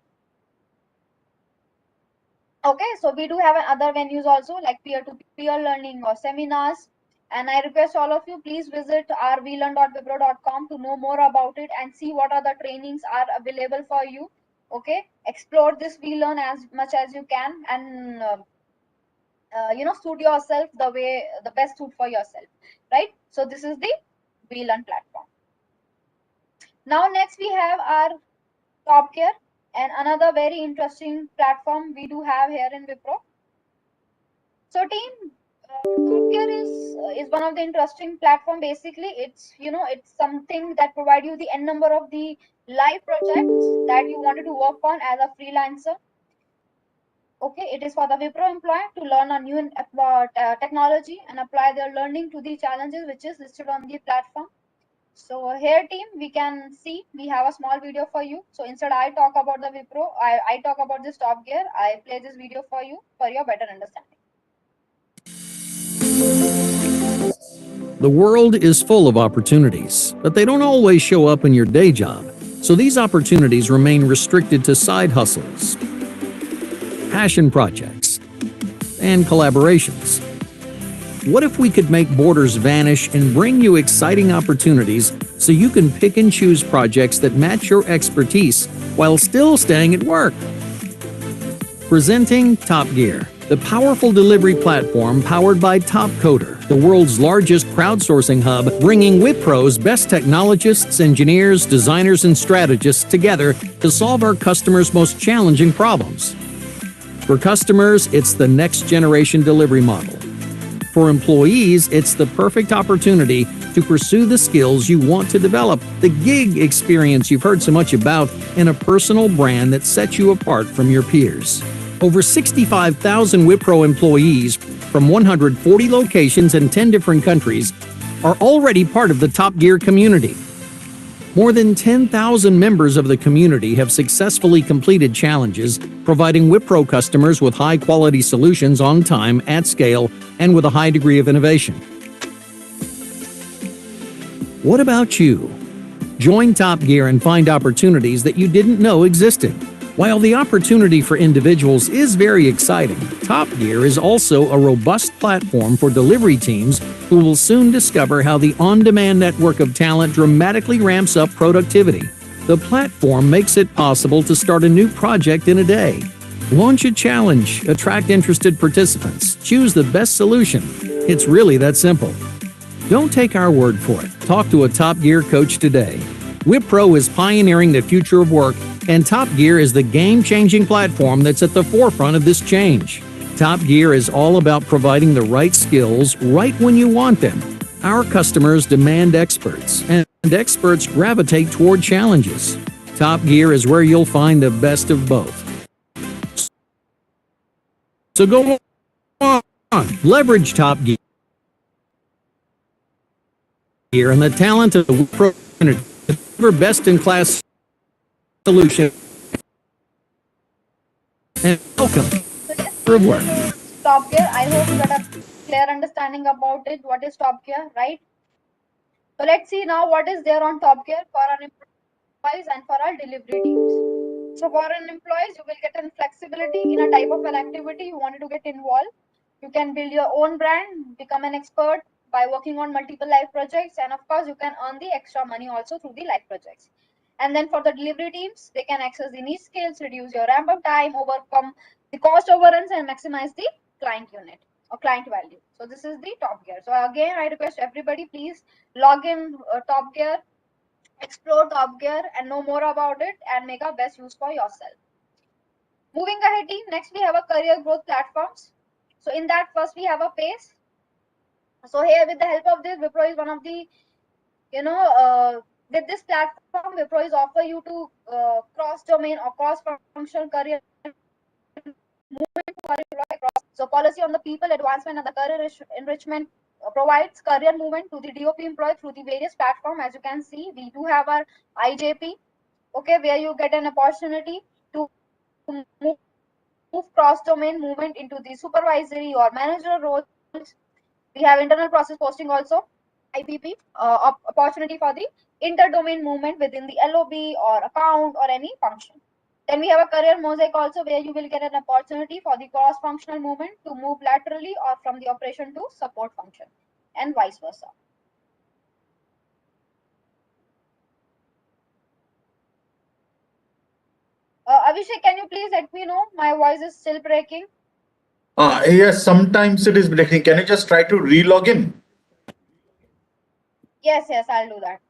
Okay, so we do have other venues also, like peer-to-peer learning or seminars. And I request all of you, please visit our vlearn.wipro.com to know more about it and see what other trainings are available for you. Okay, explore this VLearn as much as you can, and suit yourself the best suit for yourself, right? So this is the VLearn platform. Now next we have our Top Care, and another very interesting platform we do have here in Wipro. So team, Top Gear is one of the interesting platform. Basically, it's something that provide you the n number of the live projects that you wanted to work on as a freelancer. Okay, it is for the Wipro employee to learn a new technology and apply their learning to the challenges which is listed on the platform. So here team, we can see we have a small video for you. So instead I talk about the Wipro, I talk about this Top Gear. I play this video for you for your better understanding. The world is full of opportunities, but they don't always show up in your day job. So these opportunities remain restricted to side hustles, passion projects, and collaborations. What if we could make borders vanish and bring you exciting opportunities so you can pick and choose projects that match your expertise while still staying at work? Presenting Top Gear, the powerful delivery platform powered by Topcoder, the world's largest crowdsourcing hub, bringing Wipro's best technologists, engineers, designers, and strategists together to solve our customers' most challenging problems. For customers, it's the next generation delivery model. For employees, it's the perfect opportunity to pursue the skills you want to develop, the gig experience you've heard so much about, and a personal brand that sets you apart from your peers. Over 65,000 Wipro employees from 140 locations in 10 different countries are already part of the Top Gear community. More than 10,000 members of the community have successfully completed challenges, providing Wipro customers with high-quality solutions on time, at scale, and with a high degree of innovation. What about you? Join Top Gear and find opportunities that you didn't know existed. While the opportunity for individuals is very exciting, Top Gear is also a robust platform for delivery teams who will soon discover how the on-demand network of talent dramatically ramps up productivity. The platform makes it possible to start a new project in a day. Launch a challenge, attract interested participants, choose the best solution. It's really that simple. Don't take our word for it. Talk to a Top Gear coach today. Wipro is pioneering the future of work, and Top Gear is the game-changing platform that's at the forefront of this change. Top Gear is all about providing the right skills right when you want them. Our customers demand experts, and experts gravitate toward challenges. Top Gear is where you'll find the best of both. So go on, leverage Top Gear and the talent of the Wipro community. For best-in-class solution. And welcome. Top Gear. I hope you got a clear understanding about it. What is Top Gear, right? So let's see now what is there on Top Gear for our employees and for our delivery teams. So for an employees, you will get an flexibility in a type of an activity you wanted to get involved. You can build your own brand, become an expert by working on multiple live projects, and of course you can earn the extra money also through the live projects. And then for the delivery teams, they can access the niche skills, reduce your ramp up time, overcome the cost overruns, and maximize the client unit or client value. So this is the Top Gear. So again, I request everybody, please log in Top Gear, explore Top Gear, and know more about it and make a best use for yourself. Moving ahead, team, next we have a career growth platforms. So in that, first we have a PACE. So here, with the help of this, Wipro is one of the, with this platform, Wipro is offer you to cross-domain or cross-functional career movement for employee. So policy on the people advancement and the career enrichment provides career movement to the DOP employee through the various platforms. As you can see, we do have our IJP, okay, where you get an opportunity to move cross-domain movement into the supervisory or managerial roles. We have internal process posting also, IPP, opportunity for the inter-domain movement within the LOB or account or any function. Then we have a career mosaic also, where you will get an opportunity for the cross-functional movement to move laterally or from the operation to support function and vice versa. Abhishek, can you please let me know? My voice is still breaking. Yes, sometimes it is breaking. Can you just try to re-log in? Yes, I'll do that.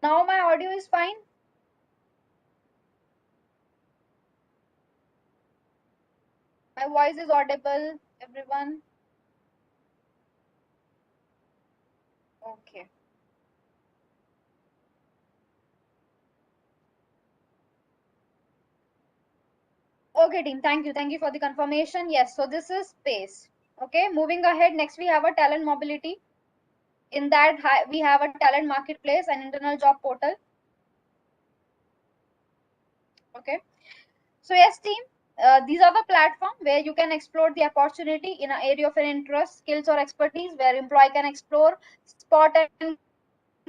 Now my audio is fine. My voice is audible, everyone. Okay. Okay, team. Thank you. Thank you for the confirmation. Yes. So this is space. Okay. Moving ahead. Next, we have a talent mobility. In that, we have a talent marketplace and internal job portal. Okay. So yes, team. These are the platform where you can explore the opportunity in an area of an interest, skills, or expertise, where employee can explore, spot, and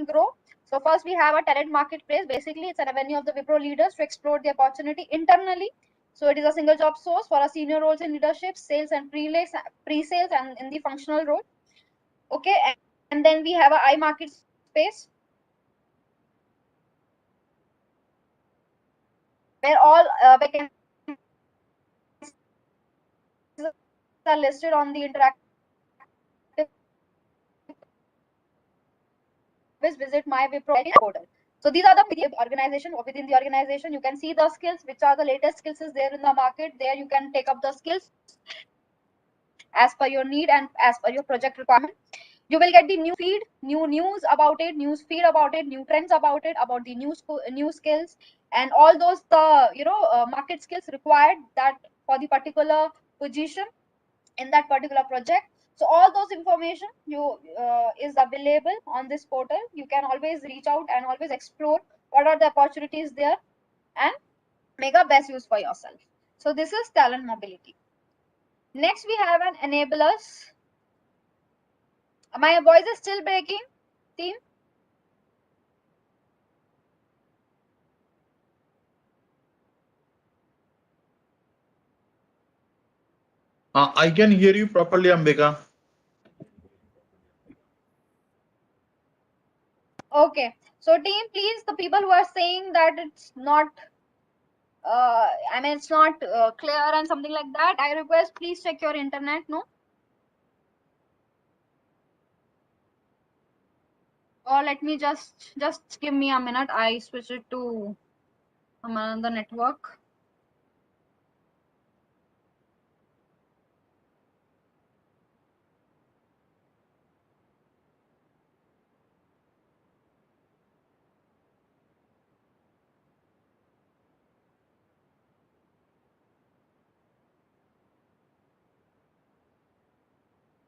grow. So first we have a talent marketplace. Basically, it's an avenue of the Wipro leaders to explore the opportunity internally. So it is a single job source for a senior roles in leadership, sales, and pre-sales, and in the functional role. Okay, and then we have a iMarket space where all vacancies are listed on the interactive visit my Wipro portal. So these are the organization, or within the organization, you can see the skills, which are the latest skills is there in the market. There you can take up the skills as per your need and as per your project requirement. You will get the new feed, new news about it, news feed about it, new trends about it, about the new skills, and all those market skills required that for the particular position in that particular project. So all those information is available on this portal. You can always reach out and always explore what are the opportunities there and make a best use for yourself. So this is talent mobility. Next we have an enablers. My voice is still breaking, team. I can hear you properly, Ambika. Okay, so team, please, the people who are saying that it's not it's not clear and something like that, I request please check your internet. No, or let me just give me a minute. I switch it to another network.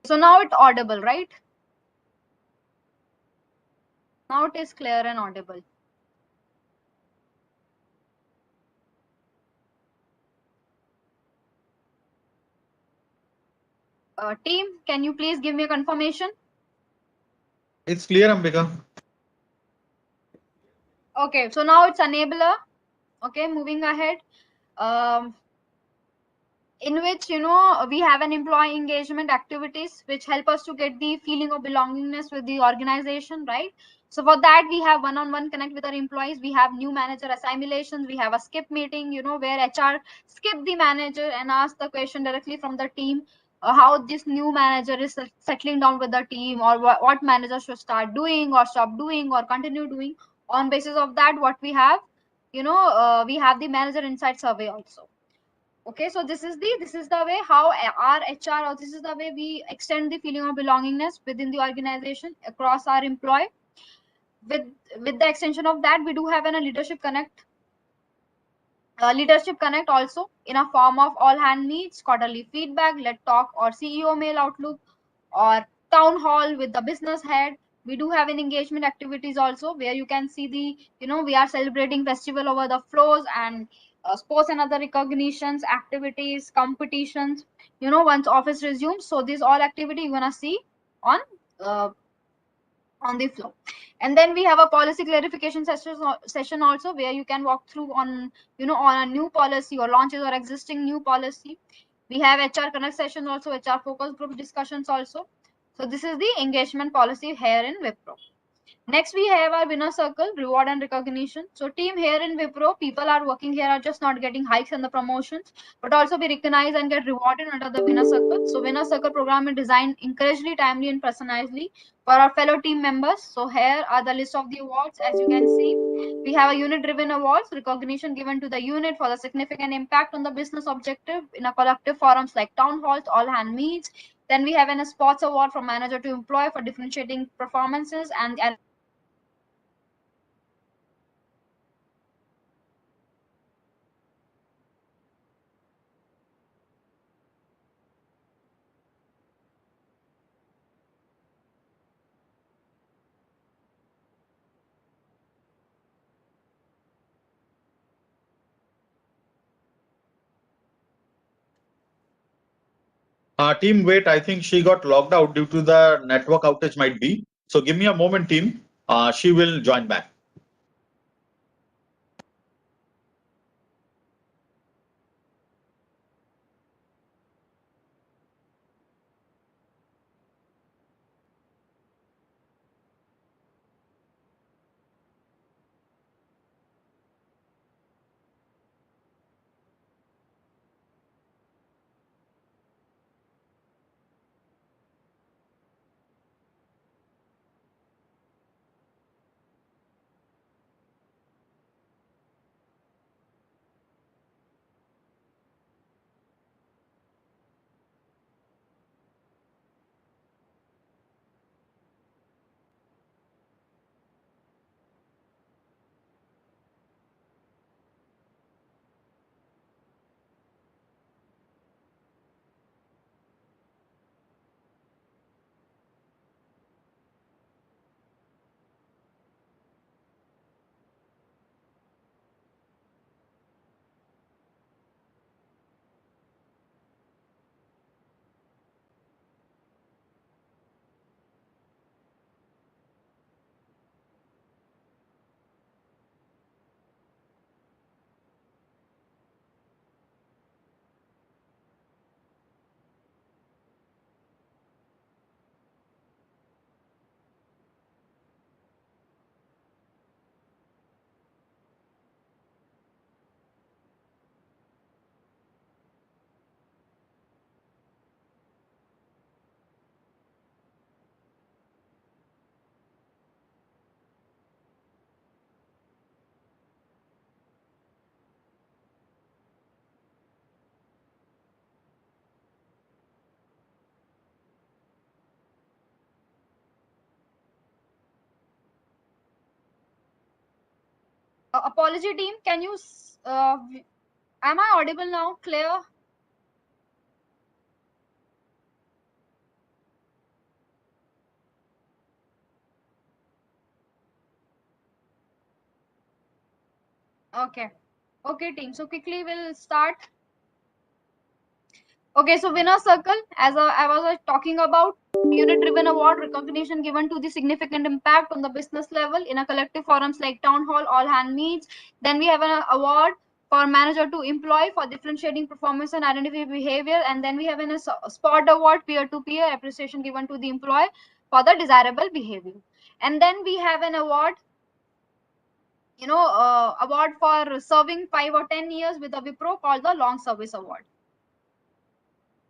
So now it's audible, right? Now it is clear and audible. Team, can you please give me a confirmation? It's clear, Ambika. Okay, so now it's enabler. Okay, moving ahead. In which we have an employee engagement activities which help us to get the feeling of belongingness with the organization, right? So for that we have one-on-one connect with our employees. We have new manager assimilations. We have a skip meeting, where HR skip the manager and ask the question directly from the team, how this new manager is settling down with the team, or what manager should start doing or stop doing or continue doing. On basis of that, what we have, we have the manager insight survey also. Okay, so this is the way how our HR, or this is the way we extend the feeling of belongingness within the organization across our employee. With the extension of that, we do have a leadership connect also in a form of all hand meets, quarterly feedback, let talk, or CEO mail outlook, or town hall with the business head. We do have an engagement activities also, where you can see the we are celebrating festival over the floors, and sports and other recognitions, activities, competitions, once office resumes. So these all activity you're gonna see on uh, the floor. And then we have a policy clarification session also, where you can walk through on on a new policy or launches or existing new policy. We have HR connect session also, HR focus group discussions also. So this is the engagement policy here in Wipro. Next, we have our winner circle, reward and recognition. So team here in Wipro, people are working here are just not getting hikes and the promotions, but also be recognized and get rewarded under the winner circle. So winner circle program is designed encouragingly, timely and personalizedly for our fellow team members. So here are the list of the awards. As you can see, we have a unit driven awards, recognition given to the unit for the significant impact on the business objective in a collective forums like town halls, all hand meets. Then we have a sports award from manager to employee for differentiating performances and Team, wait, I think she got logged out due to the network outage might be. So give me a moment, team. She will join back. apology team, can you am I audible now? Clear? Okay. Okay, team. So quickly we'll start. Okay, so winner circle, as I was talking about, unit driven award, recognition given to the significant impact on the business level in a collective forums like town hall, all hand meets. Then we have an award for manager to employee for differentiating performance and identify behavior. And then we have a spot award, peer to peer appreciation given to the employee for the desirable behavior. And then we have an award, award for serving 5 or 10 years with a Wipro called the long service award.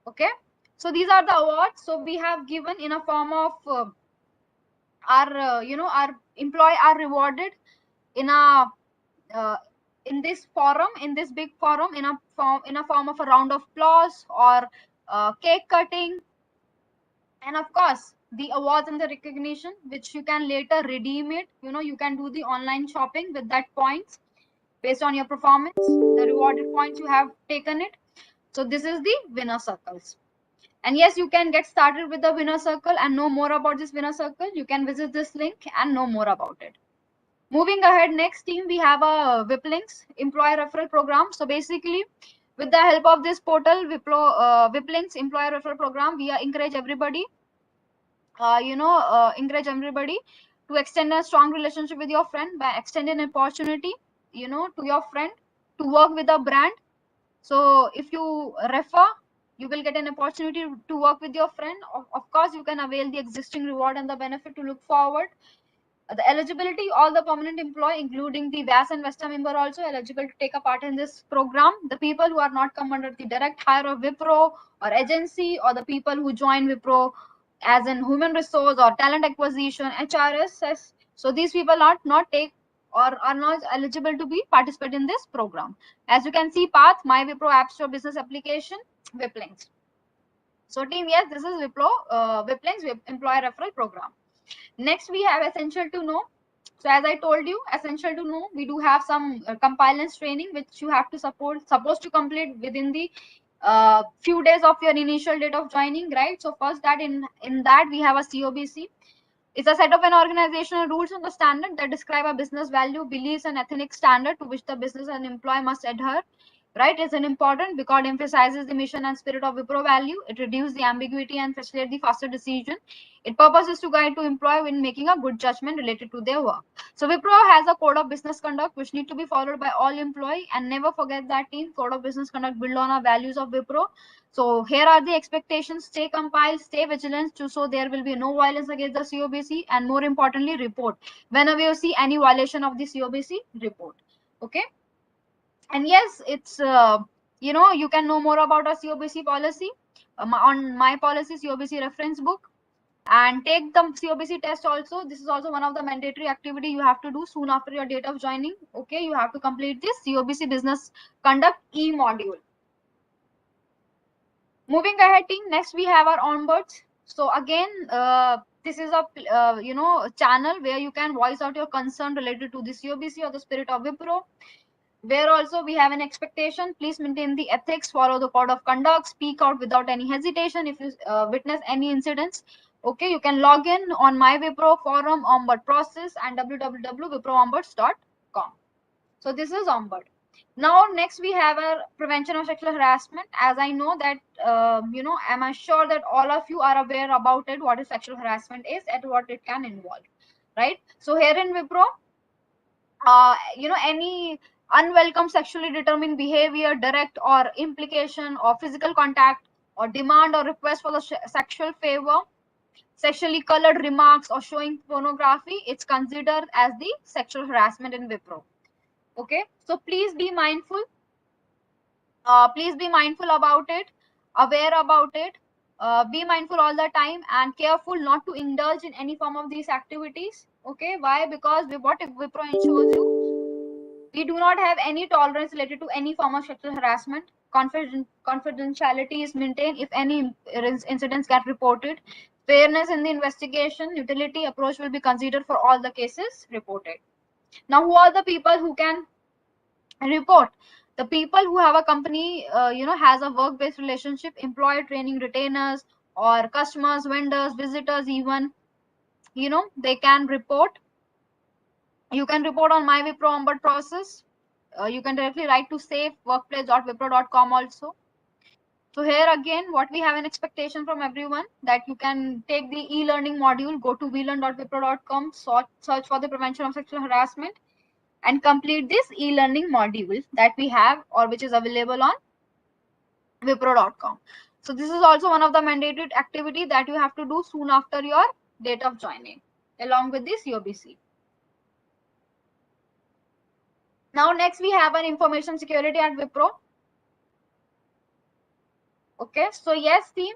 Okay, so these are the awards. So we have given in a form of our employee are rewarded in a in this forum, in this big forum, in a form of a round of applause or cake cutting, and of course the awards and the recognition which you can later redeem it. You can do the online shopping with that points based on your performance, the rewarded points you have taken it. So this is the winner circles. And yes, you can get started with the winner circle and know more about this winner circle. You can visit this link and know more about it. Moving ahead, next team, we have a WIPlinks employer referral program. So basically, with the help of this portal, WIPlinks employer referral program, we encourage everybody, to extend a strong relationship with your friend by extending an opportunity, to your friend to work with a brand. So if you refer, you will get an opportunity to work with your friend. Of course, you can avail the existing reward and the benefit to look forward. The eligibility, all the permanent employee, including the VAS and VESTA member, also eligible to take a part in this program. The people who are not come under the direct hire of Wipro or agency, or the people who join Wipro as in human resource or talent acquisition, HRSS. So these people are not take or are not eligible to be participate in this program. As you can see, path My Wipro App Store business application, WipLinks. So team, yes, this is Wipro WipLinks employer referral program. Next, we have essential to know. So as I told you, essential to know, we do have some compliance training which you have to supposed to complete within the few days of your initial date of joining, right? So first, that in that we have a COBC. It's a set of an organizational rules and the standard that describe a business value, beliefs, and ethnic standard to which the business and employee must adhere. Right, is an important because it emphasizes the mission and spirit of Wipro value. It reduces the ambiguity and facilitate the faster decision. Its purpose is to guide to employee when making a good judgment related to their work. So Wipro has a code of business conduct which need to be followed by all employee, and never forget that team code of business conduct build on our values of Wipro. So here are the expectations: stay compiled, stay vigilant, so there will be no violence against the COBC, and more importantly, report whenever you see any violation of the COBC, report. Okay. And yes, it's you can know more about our COBC policy on my policy COBC reference book, and take the COBC test also. This is also one of the mandatory activity you have to do soon after your date of joining. Okay, you have to complete this COBC business conduct E module. Moving ahead, team, next we have our onboards. So again, this is a channel where you can voice out your concern related to the COBC or the spirit of Wipro, where also we have an expectation. Please maintain the ethics, follow the code of conduct, speak out without any hesitation if you witness any incidents. Okay, you can log in on my Wipro forum onboard process and www.wiproonboards.com. So this is onboard. Now next we have our prevention of sexual harassment. As I know that I'm sure that all of you are aware about it, what is sexual harassment is and what it can involve, right? So here in Wipro, any unwelcome sexually determined behavior, direct or implication or physical contact or demand or request for the sexual favor, sexually colored remarks or showing pornography, it's considered as the sexual harassment in Wipro. Okay, so please be mindful. Please be mindful about it, aware about it. Be mindful all the time and careful not to indulge in any form of these activities. Okay, why? Because what if Wipro ensures you we do not have any tolerance related to any form of sexual harassment. Confidentiality is maintained if any incidents get reported. Fairness in the investigation, utility approach will be considered for all the cases reported. Now, who are the people who can report? The people who have a company, has a work-based relationship, employer training retainers, or customers, vendors, visitors, even, they can report. You can report on my Wipro onboard process. You can directly write to safeworkplace.wipro.com also. So here again, what we have an expectation from everyone that you can take the e-learning module, go to vlearn.wipro.com, search for the prevention of sexual harassment, and complete this e-learning module that we have or which is available on wipro.com. So this is also one of the mandated activity that you have to do soon after your date of joining, along with this COBC. Now next we have an information security at Wipro. Okay, so yes, team,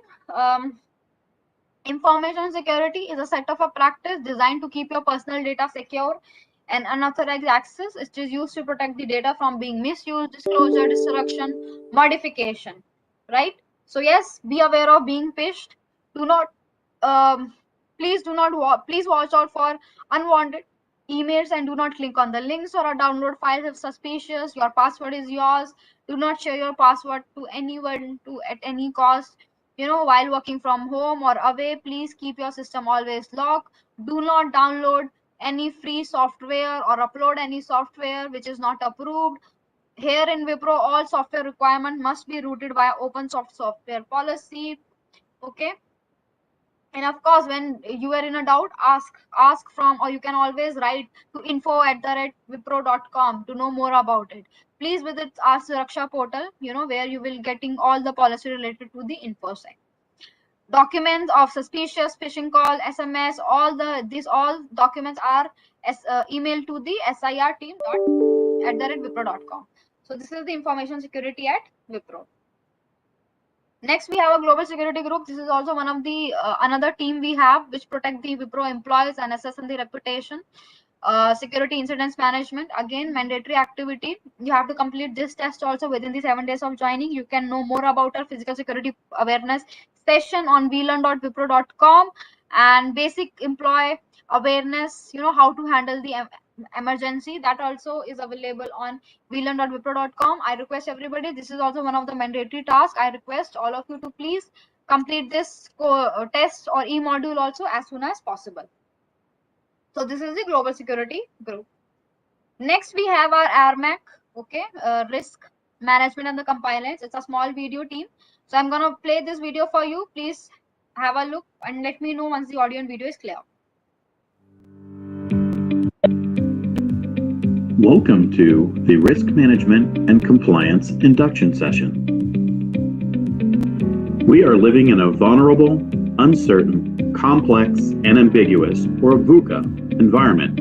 information security is a set of a practice designed to keep your personal data secure and unauthorized access. It is used to protect the data from being misused, disclosure, destruction, modification, right? So yes, be aware of being phished. Do not, please watch out for unwanted emails and do not click on the links or download files if suspicious. Your password is yours. Do not share your password to anyone at any cost. While working from home or away, please keep your system always locked. Do not download any free software or upload any software which is not approved. Here in Wipro, all software requirement must be routed via open source software policy. Okay. And of course, when you are in a doubt, ask from, or you can always write to info@wipro.com to know more about it. Please visit our Suraksha portal, where you will getting all the policy related to the InfoSec. Documents of suspicious phishing call, SMS, these documents are emailed to the SIR team @wipro.com. So this is the information security at Wipro. Next, we have a global security group. This is also one of the another team we have which protect the Wipro employees and assess the reputation. Security incidents management, again mandatory activity. You have to complete this test also within the 7 days of joining. You can know more about our physical security awareness session on vlearn.wipro.com, and basic employee awareness, how to handle the emergency, that also is available on vlearn.wipro.com. I request everybody, this is also one of the mandatory tasks. I request all of you to please complete this test or e-module also as soon as possible. So this is the global security group. Next, we have our RMAC, risk management and the compliance. It's a small video team. So I'm gonna play this video for you. Please have a look and let me know once the audio and video is clear. Welcome to the Risk Management and Compliance Induction Session. We are living in a vulnerable, uncertain, complex, and ambiguous, or VUCA, environment,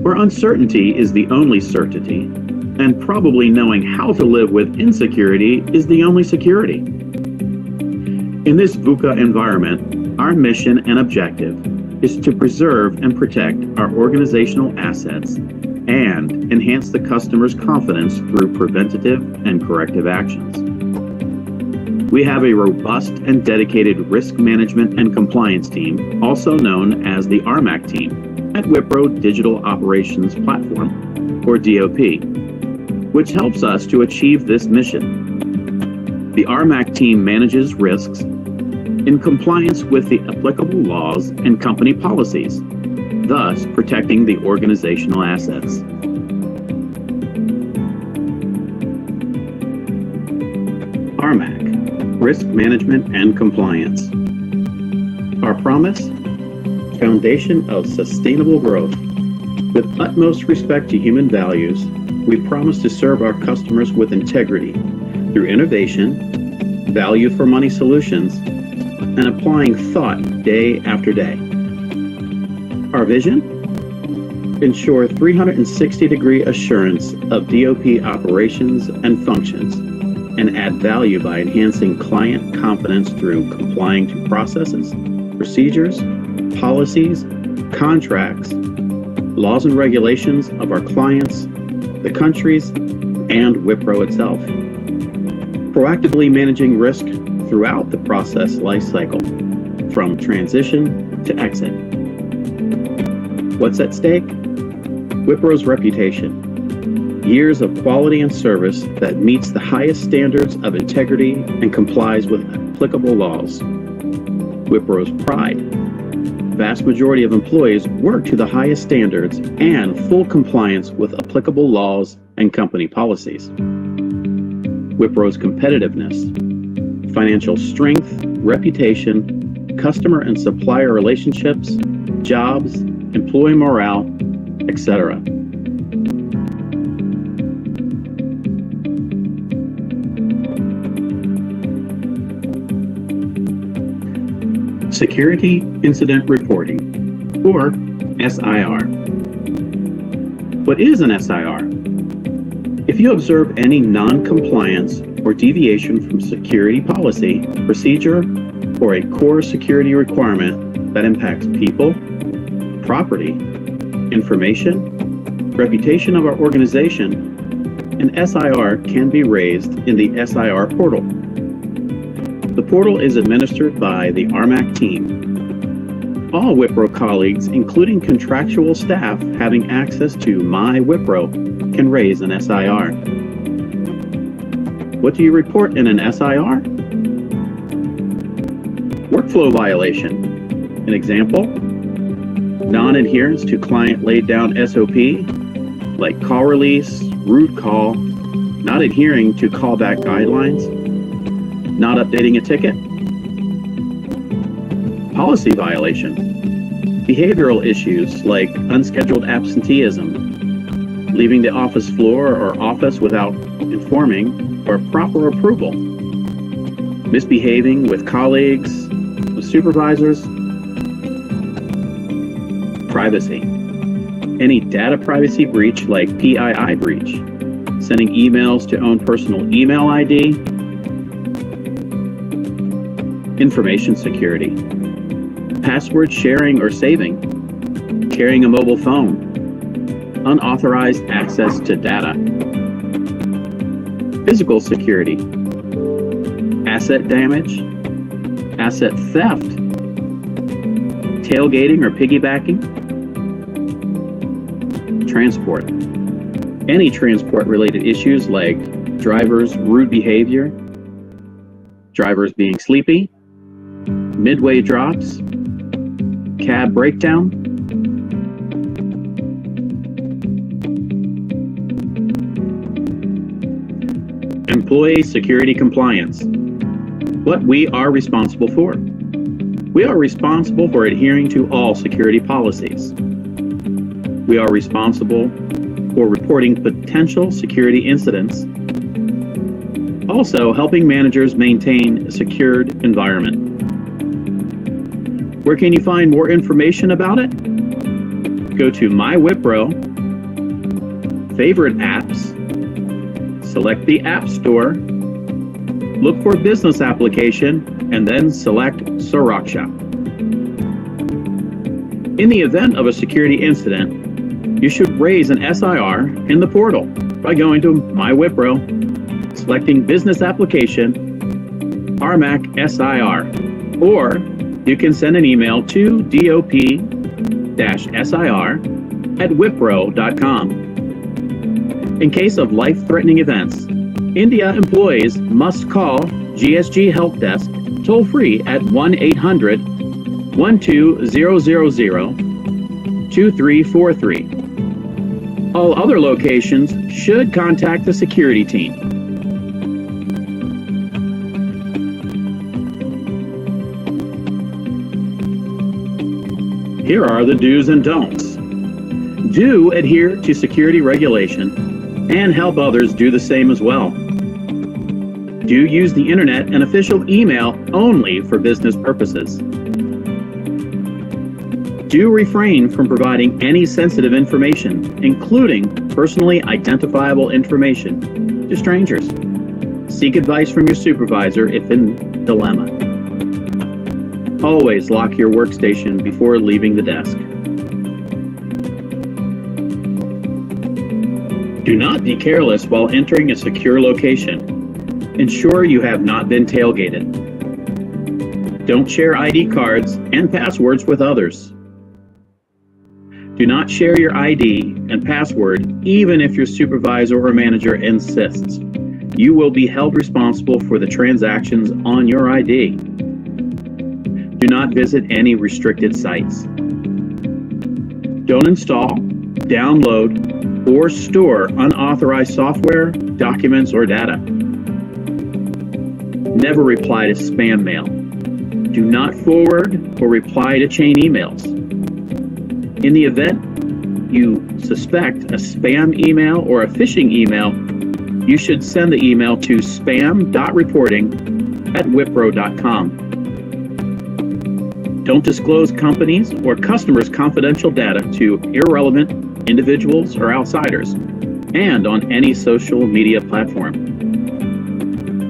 where uncertainty is the only certainty, and probably knowing how to live with insecurity is the only security. In this VUCA environment, our mission and objective is to preserve and protect our organizational assets and enhance the customer's confidence through preventative and corrective actions. We have a robust and dedicated risk management and compliance team, also known as the RMAC team, at Wipro Digital Operations Platform, or DOP, which helps us to achieve this mission. The RMAC team manages risks in compliance with the applicable laws and company policies, thus protecting the organizational assets. RMAC, Risk Management and Compliance. Our promise? Foundation of sustainable growth. With utmost respect to human values, we promise to serve our customers with integrity through innovation, value for money solutions, and applying thought day after day. Our vision? Ensure 360-degree assurance of DOP operations and functions, and add value by enhancing client confidence through complying to processes, procedures, policies, contracts, laws and regulations of our clients, the countries, and Wipro itself. Proactively managing risk throughout the process lifecycle, from transition to exit. What's at stake? Wipro's reputation. Years of quality and service that meets the highest standards of integrity and complies with applicable laws. Wipro's pride. Vast majority of employees work to the highest standards and full compliance with applicable laws and company policies. Wipro's competitiveness. Financial strength, reputation, customer and supplier relationships, jobs, employee morale, etc. Security Incident Reporting, or SIR. What is an SIR? If you observe any non-compliance or deviation from security policy, procedure, or a core security requirement that impacts people, property, information, reputation of our organization, an SIR can be raised in the SIR portal. The portal is administered by the RMAC team. All Wipro colleagues, including contractual staff having access to My Wipro, can raise an SIR. What do you report in an SIR? Workflow violation. An example, non-adherence to client laid down SOP, like call release, root call, not adhering to callback guidelines, not updating a ticket. Policy violation. Behavioral issues like unscheduled absenteeism, leaving the office floor or office without informing or proper approval, misbehaving with colleagues, supervisors. Privacy. Any data privacy breach like PII breach, sending emails to own personal email ID. Information security. Password sharing or saving, carrying a mobile phone, unauthorized access to data. Physical security. Asset damage, asset theft, tailgating or piggybacking. Transport. Any transport-related issues like drivers' rude behavior, drivers being sleepy, midway drops, cab breakdown. Employee security compliance. What we are responsible for. We are responsible for adhering to all security policies. We are responsible for reporting potential security incidents. Also, helping managers maintain a secured environment. Where can you find more information about it? Go to My Wipro, Favorite Apps, select the App Store, look for Business Application, and then select Suraksha. In the event of a security incident, you should raise an SIR in the portal by going to My Wipro, selecting Business Application, RMAC SIR, or you can send an email to dop-sir@wipro.com. In case of life-threatening events, India employees must call GSG Help Desk toll-free at 1-800-12000-2343. All other locations should contact the security team. Here are the do's and don'ts. Do adhere to security regulation and help others do the same as well. Do use the internet and official email only for business purposes. Do refrain from providing any sensitive information, including personally identifiable information, to strangers. Seek advice from your supervisor if in dilemma. Always lock your workstation before leaving the desk. Do not be careless while entering a secure location. Ensure you have not been tailgated. Don't share ID cards and passwords with others. Do not share your ID and password even if your supervisor or manager insists. You will be held responsible for the transactions on your ID. Do not visit any restricted sites. Don't install, download, or store unauthorized software, documents, or data. Never reply to spam mail. Do not forward or reply to chain emails. In the event you suspect a spam email or a phishing email, you should send the email to spam.reporting@wipro.com. Don't disclose companies' or customers' confidential data to irrelevant individuals or outsiders, and on any social media platform.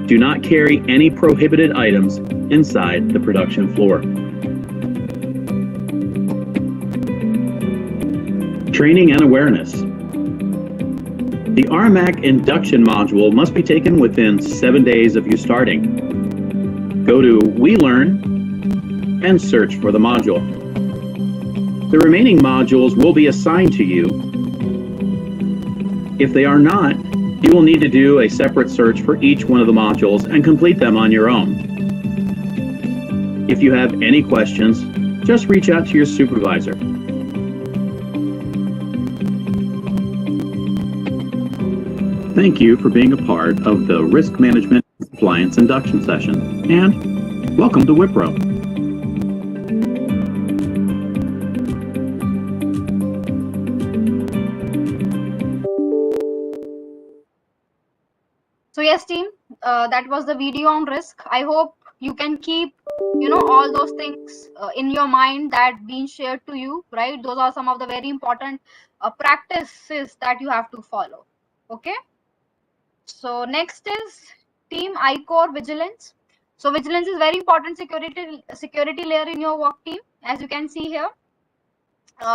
Do not carry any prohibited items inside the production floor. Training and awareness. The RMAC induction module must be taken within 7 days of you starting. Go to WeLearn and search for the module. The remaining modules will be assigned to you. If they are not, you will need to do a separate search for each one of the modules and complete them on your own. If you have any questions, just reach out to your supervisor. Thank you for being a part of the Risk Management Compliance Induction session, and welcome to Wipro. So yes, team, that was the video on risk. I hope you can keep, all those things in your mind that being shared to you, right? Those are some of the very important practices that you have to follow. Okay. So next is team ICOR vigilance. So vigilance is very important security layer in your work team. As you can see here,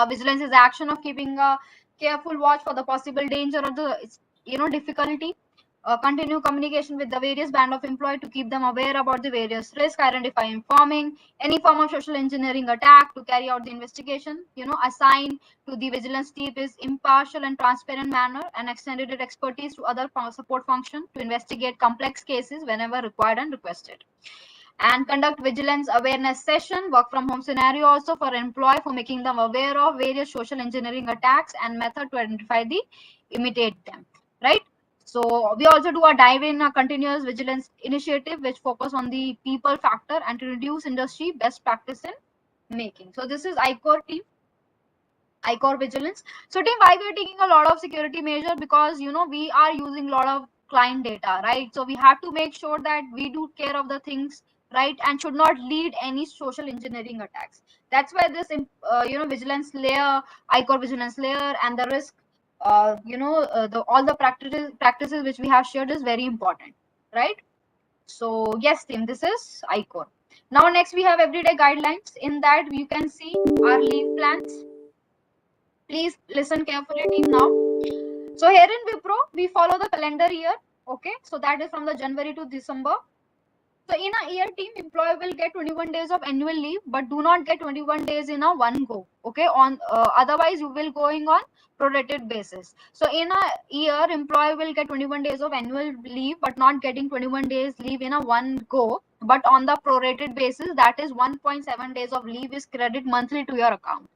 vigilance is the action of keeping a careful watch for the possible danger or the difficulty. Continue communication with the various band of employee to keep them aware about the various risks, identify informing any form of social engineering attack to carry out the investigation. Assign to the vigilance team is impartial and transparent manner and extended its expertise to other support function to investigate complex cases whenever required and requested. And conduct vigilance awareness session, work from home scenario also for employee for making them aware of various social engineering attacks and method to identify the imitate them, right? So we also do a dive in a continuous vigilance initiative which focus on the people factor and to reduce industry best practice in making. So this is ICOR team, ICOR vigilance. So team, why we are taking a lot of security measure? Because we are using a lot of client data, right? So we have to make sure that we do care of the things, right, and should not lead any social engineering attacks. That's why this vigilance layer, ICOR vigilance layer, and the risk all the practices which we have shared is very important, right? So yes team, this is ICOR. Now next we have everyday guidelines. In that you can see our leave plans. Please listen carefully team now. So here in Wipro we follow the calendar year. Okay, so that is from the January to December. So in a year team, employee will get 21 days of annual leave, but do not get 21 days in a one go. Okay, on otherwise you will going on prorated basis. So in a year, employee will get 21 days of annual leave, but not getting 21 days leave in a one go, but on the prorated basis, that is 1.7 days of leave is credited monthly to your account.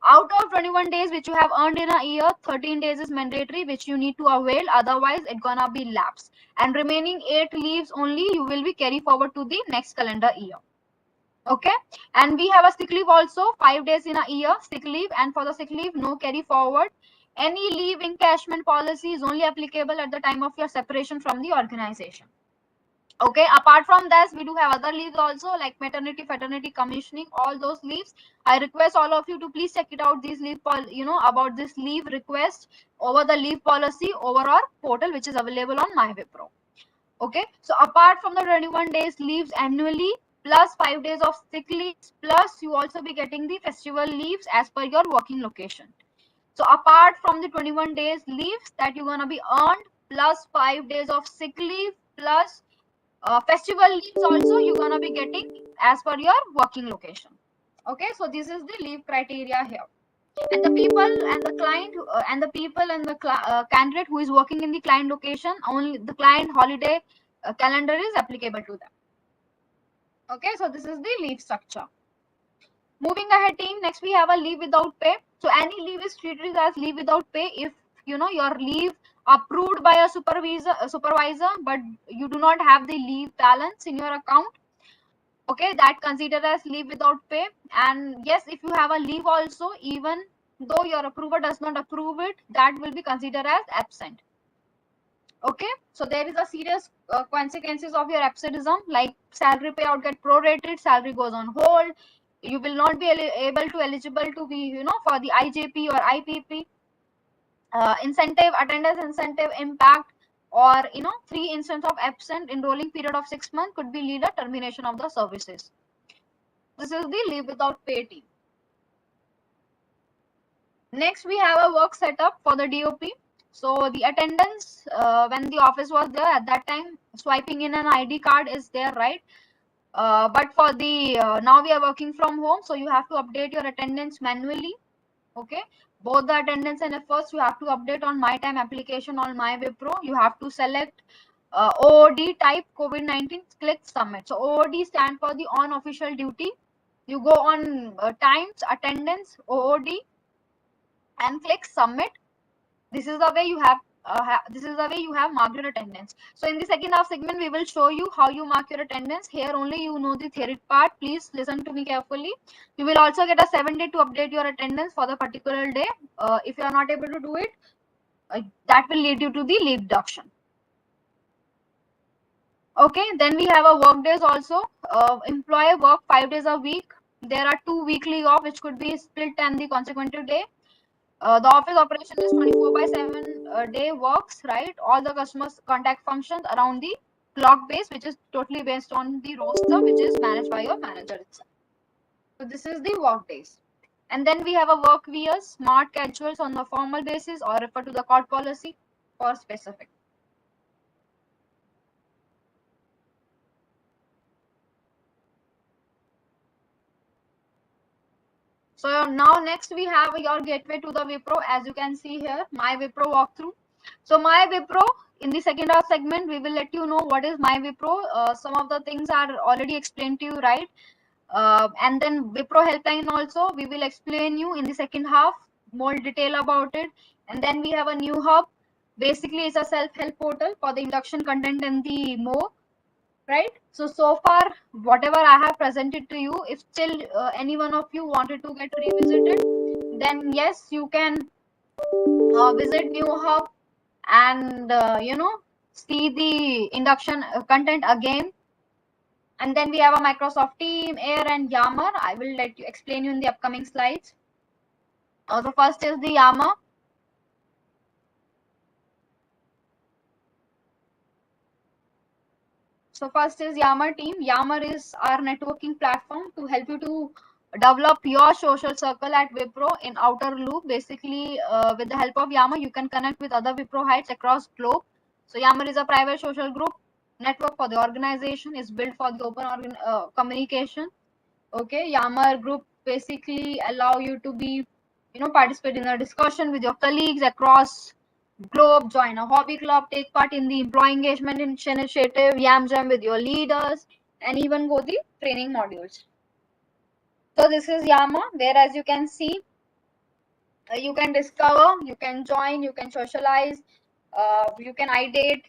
Out of 21 days which you have earned in a year, 13 days is mandatory which you need to avail, otherwise it gonna be lapse, and remaining 8 leaves only you will be carry forward to the next calendar year. Okay, and we have a sick leave also, 5 days in a year sick leave, and for the sick leave no carry forward. Any leave encashment policy is only applicable at the time of your separation from the organization. Okay, apart from this we do have other leaves also like maternity, paternity, commissioning, all those leaves. I request all of you to please check it out, these leave about this leave request over the leave policy over our portal which is available on my Wipro. Okay, so apart from the 21 days leaves annually plus 5 days of sick leaves, plus you also be getting the festival leaves as per your working location. So apart from the 21 days leaves that you're gonna be earned plus 5 days of sick leave plus festival leaves also you're gonna be getting as per your working location. Okay, so this is the leave criteria here, and the people and the client and the people and the candidate who is working in the client location, only the client holiday calendar is applicable to them. Okay, so this is the leave structure. Moving ahead team, next we have a leave without pay. So any leave is treated as leave without pay if your leave approved by a supervisor, but you do not have the leave balance in your account. Okay, that considered as leave without pay. And yes, if you have a leave also, even though your approver does not approve it, that will be considered as absent. Okay, so there is a serious consequences of your absenteeism, like salary payout get prorated, salary goes on hold, you will not be able to eligible to be for the IJP or IPP. Incentive, attendance incentive impact, or 3 instances of absent in rolling period of 6 months could be lead a termination of the services. This is the leave without pay team. Next we have a work setup for the DOP. So the attendance when the office was there at that time, swiping in an ID card is there, right? But for the now we are working from home, so you have to update your attendance manually. Okay, both the attendance and efforts you have to update on my time application on my Wipro. You have to select OOD type COVID-19, click submit. So OOD stand for the on official duty. You go on times, attendance, OOD, and click submit. This is the way you have marked your attendance. So in the second half segment we will show you how you mark your attendance. Here only you know the theory part. Please listen to me carefully. You will also get a 7 day to update your attendance for the particular day. If you are not able to do it, that will lead you to the leave deduction. Okay, then we have a work days also. Employee work 5 days a week. There are 2 weekly off, which could be split and the consecutive day. The office operation is 24/7 day works, right? All the customers contact functions around the clock base, which is totally based on the roster, which is managed by your manager itself. So this is the work days. And then we have a work years, smart casuals on a formal basis or refer to the court policy for specific. So now next we have your gateway to the Wipro. As you can see here, my Wipro walkthrough. So my Wipro, in the second half segment, we will let you know what is my Wipro. Some of the things are already explained to you, right? And then Wipro helpline also, we will explain you in the second half more detail about it. And then we have a new hub. Basically, it's a self-help portal for the induction content and the more. Right, so far whatever I have presented to you, if still any one of you wanted to get revisited, then yes, you can visit new hub and see the induction content again. And then we have a Microsoft Team, Air and Yammer. I will let you explain you in the upcoming slides. So first is the Yammer. So first is Yammer team. Yammer is our networking platform to help you to develop your social circle at Wipro in outer loop. Basically, with the help of Yammer, you can connect with other Wipro heights across globe. So Yammer is a private social group network for the organization. Is built for the open communication. Okay, Yammer group basically allow you to be, participate in a discussion with your colleagues across globe, join a hobby club, take part in the employee engagement initiative, yam jam with your leaders, and even go the training modules. So this is Yammer, where as you can see, you can discover, you can join, you can socialize, you can ideate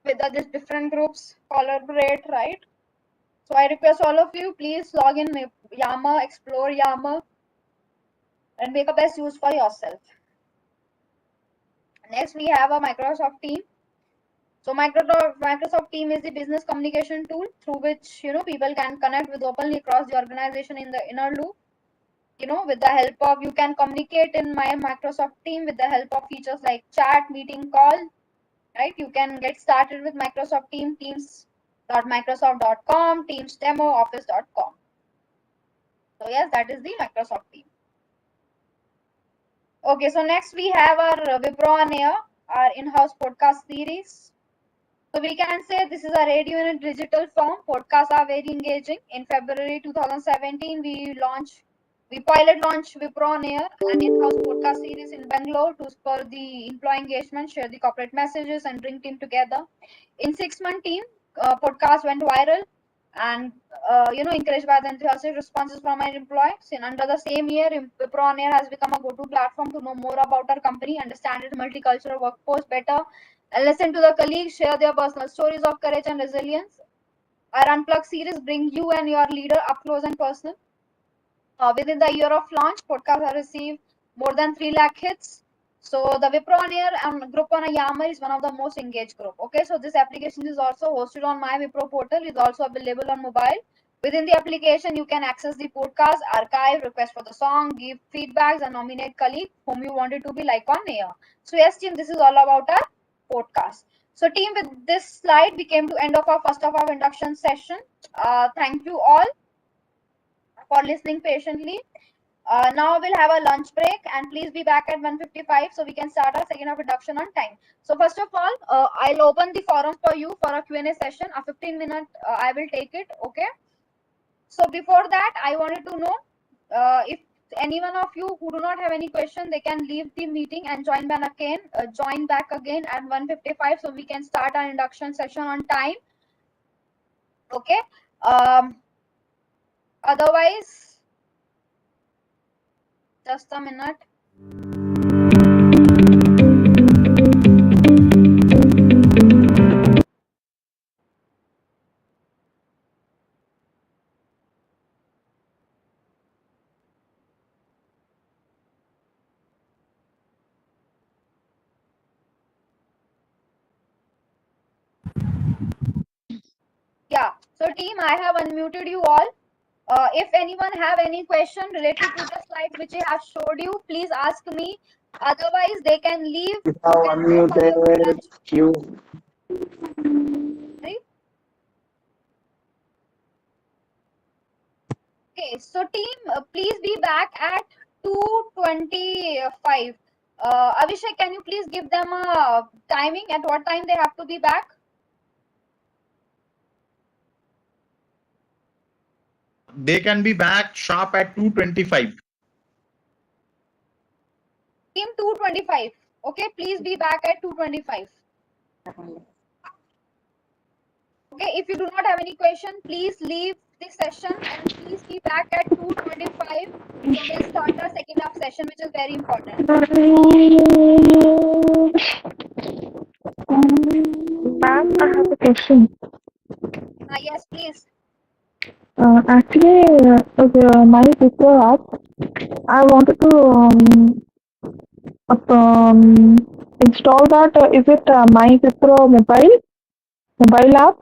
with other different groups, collaborate, right? So I request all of you, please log in Yammer, explore Yammer, and make a best use for yourself. Next, we have a Microsoft Team. So Microsoft Team is the business communication tool through which people can connect with openly across the organization in the inner loop. With the help of, you can communicate in my Microsoft Team with the help of features like chat, meeting, call. Right? You can get started with Microsoft Team, teams.microsoft.com, Teams demo, office.com. So yes, that is the Microsoft Team. Okay, so next we have our Wipro on Air, our in-house podcast series. So we can say this is a radio in a digital form. Podcasts are very engaging. In February 2017, we pilot launched Wipro on Air, an in-house podcast series in Bangalore to spur the employee engagement, share the corporate messages, and bring team together. In 6-month team, podcast went viral, and encouraged by the enthusiastic responses from our employees. And under the same year, Wipro on Air has become a go-to platform to know more about our company, understand its multicultural workforce better, and listen to the colleagues share their personal stories of courage and resilience. Our Unplugged series bring you and your leader up close and personal. Within the year of launch, podcasts have received more than 3 lakh hits. So the Wipro on Air and group on a Yammer is one of the most engaged group. Okay, so this application is also hosted on my Wipro portal. Is also available on mobile. Within the application, you can access the podcast, archive, request for the song, give feedbacks, and nominate colleague whom you wanted to be like on air. So yes, team, this is all about our podcast. So team, with this slide, we came to end of our first of our induction session. Thank you all for listening patiently. Now we'll have a lunch break, and please be back at 1:55 so we can start our second of induction on time. So first of all, I'll open the forum for you for a Q&A session. A 15-minute, I will take it. Okay. So before that, I wanted to know if any one of you who do not have any question, they can leave the meeting and join back again at 1:55 so we can start our induction session on time. Okay. Otherwise, just a minute. team, I have unmuted you all. If anyone have any question related to the slides which I have showed you, please ask me. Otherwise, they can leave. You can go for your lunch. You. Okay, so team, please be back at 2:25. Abhishek, can you please give them a timing at what time they have to be back? They can be back sharp at 2:25. Team 2:25. Okay, please be back at 2:25. Okay, if you do not have any question, please leave this session and please be back at 2:25. So we'll start our second half session, which is very important. Ma'am, I have a question. Yes, please. Actually, my Wipro app, I wanted to install that. Is it my Wipro mobile app?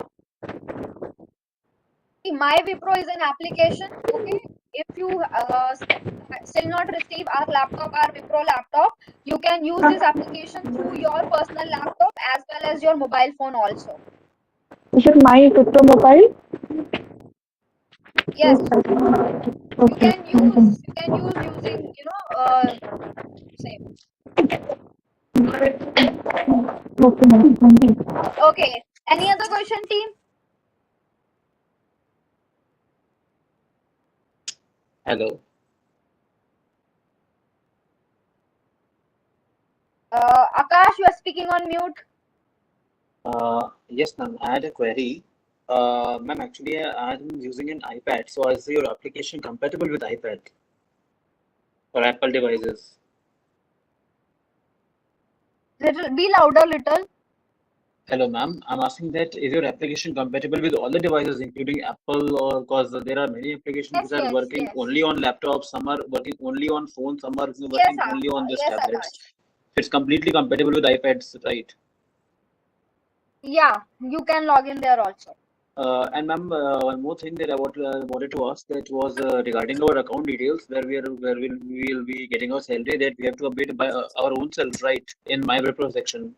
My Wipro is an application. Okay, if you still not receive our laptop, our Wipro laptop, you can use this application through your personal laptop as well as your mobile phone also. Is it my Wipro mobile? Yes. Okay. You can use using same. Okay. Any other question, team? Hello. Akash, you are speaking on mute. Yes, ma'am. I had a query. Ma'am, actually, I'm using an iPad. So is your application compatible with iPad or Apple devices? Be louder, little. Hello, ma'am. I'm asking that is your application compatible with all the devices, including Apple, or because there are many applications which are working only on laptops, some are working only on phones, some are working only on just tablets. It's completely compatible with iPads, right? Yeah, you can log in there also. And ma'am, one more thing that I wanted to ask, that was regarding our account details, where we'll be getting our salary, that we have to update by our own self, right? In my Wipro section.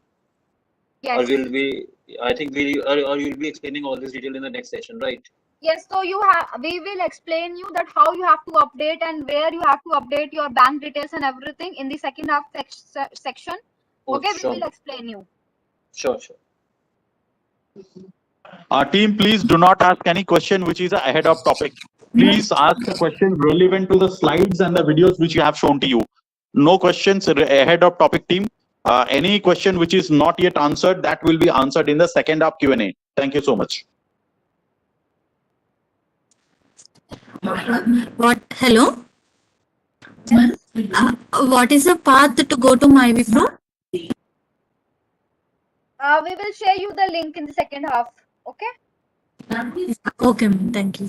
Yes. Or will we? I think or you'll be explaining all this detail in the next session, right? Yes. So we will explain you that how you have to update and where you have to update your bank details and everything in the second half section. Oh, okay, sure. we will explain you. Sure. Team, please do not ask any question which is ahead of topic. Please ask a question relevant to the slides and the videos which you have shown to you. No questions ahead of topic, team. Any question which is not yet answered, that will be answered in the second half Q&A. Thank you so much. What? Hello? What is the path to go to my Wipro? We will share you the link in the second half. Okay? Okay, ma'am. Thank you.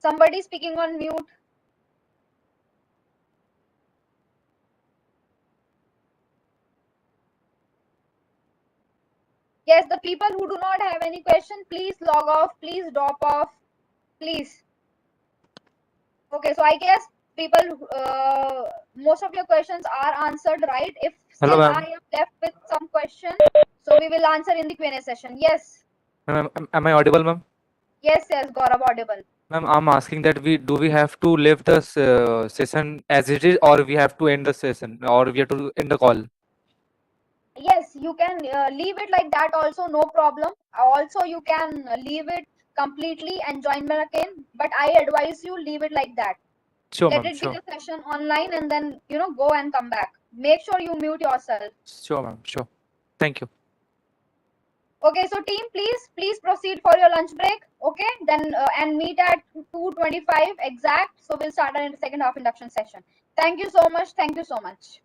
Somebody speaking on mute. Yes, the people who do not have any question, please log off, please drop off, please. Okay, so I guess people, most of your questions are answered, right? If still I am left with some question, so we will answer in the Q&A session. Yes. Ma'am, am I audible, ma'am? Yes, Gaurav, audible. Ma'am, I'm asking that do we have to leave the session as it is, or we have to end the session, or we have to end the call? Yes, you can leave it like that also, no problem. Also, you can leave it completely and join back again, but I advise you leave it like that. Sure, Let ma'am. it be the session online and then, go and come back. Make sure you mute yourself. Sure, ma'am. Sure. Thank you. Okay, so team, please proceed for your lunch break. Okay, then and meet at 2:25 exact. So we'll start in the second half induction session. Thank you so much. Thank you so much.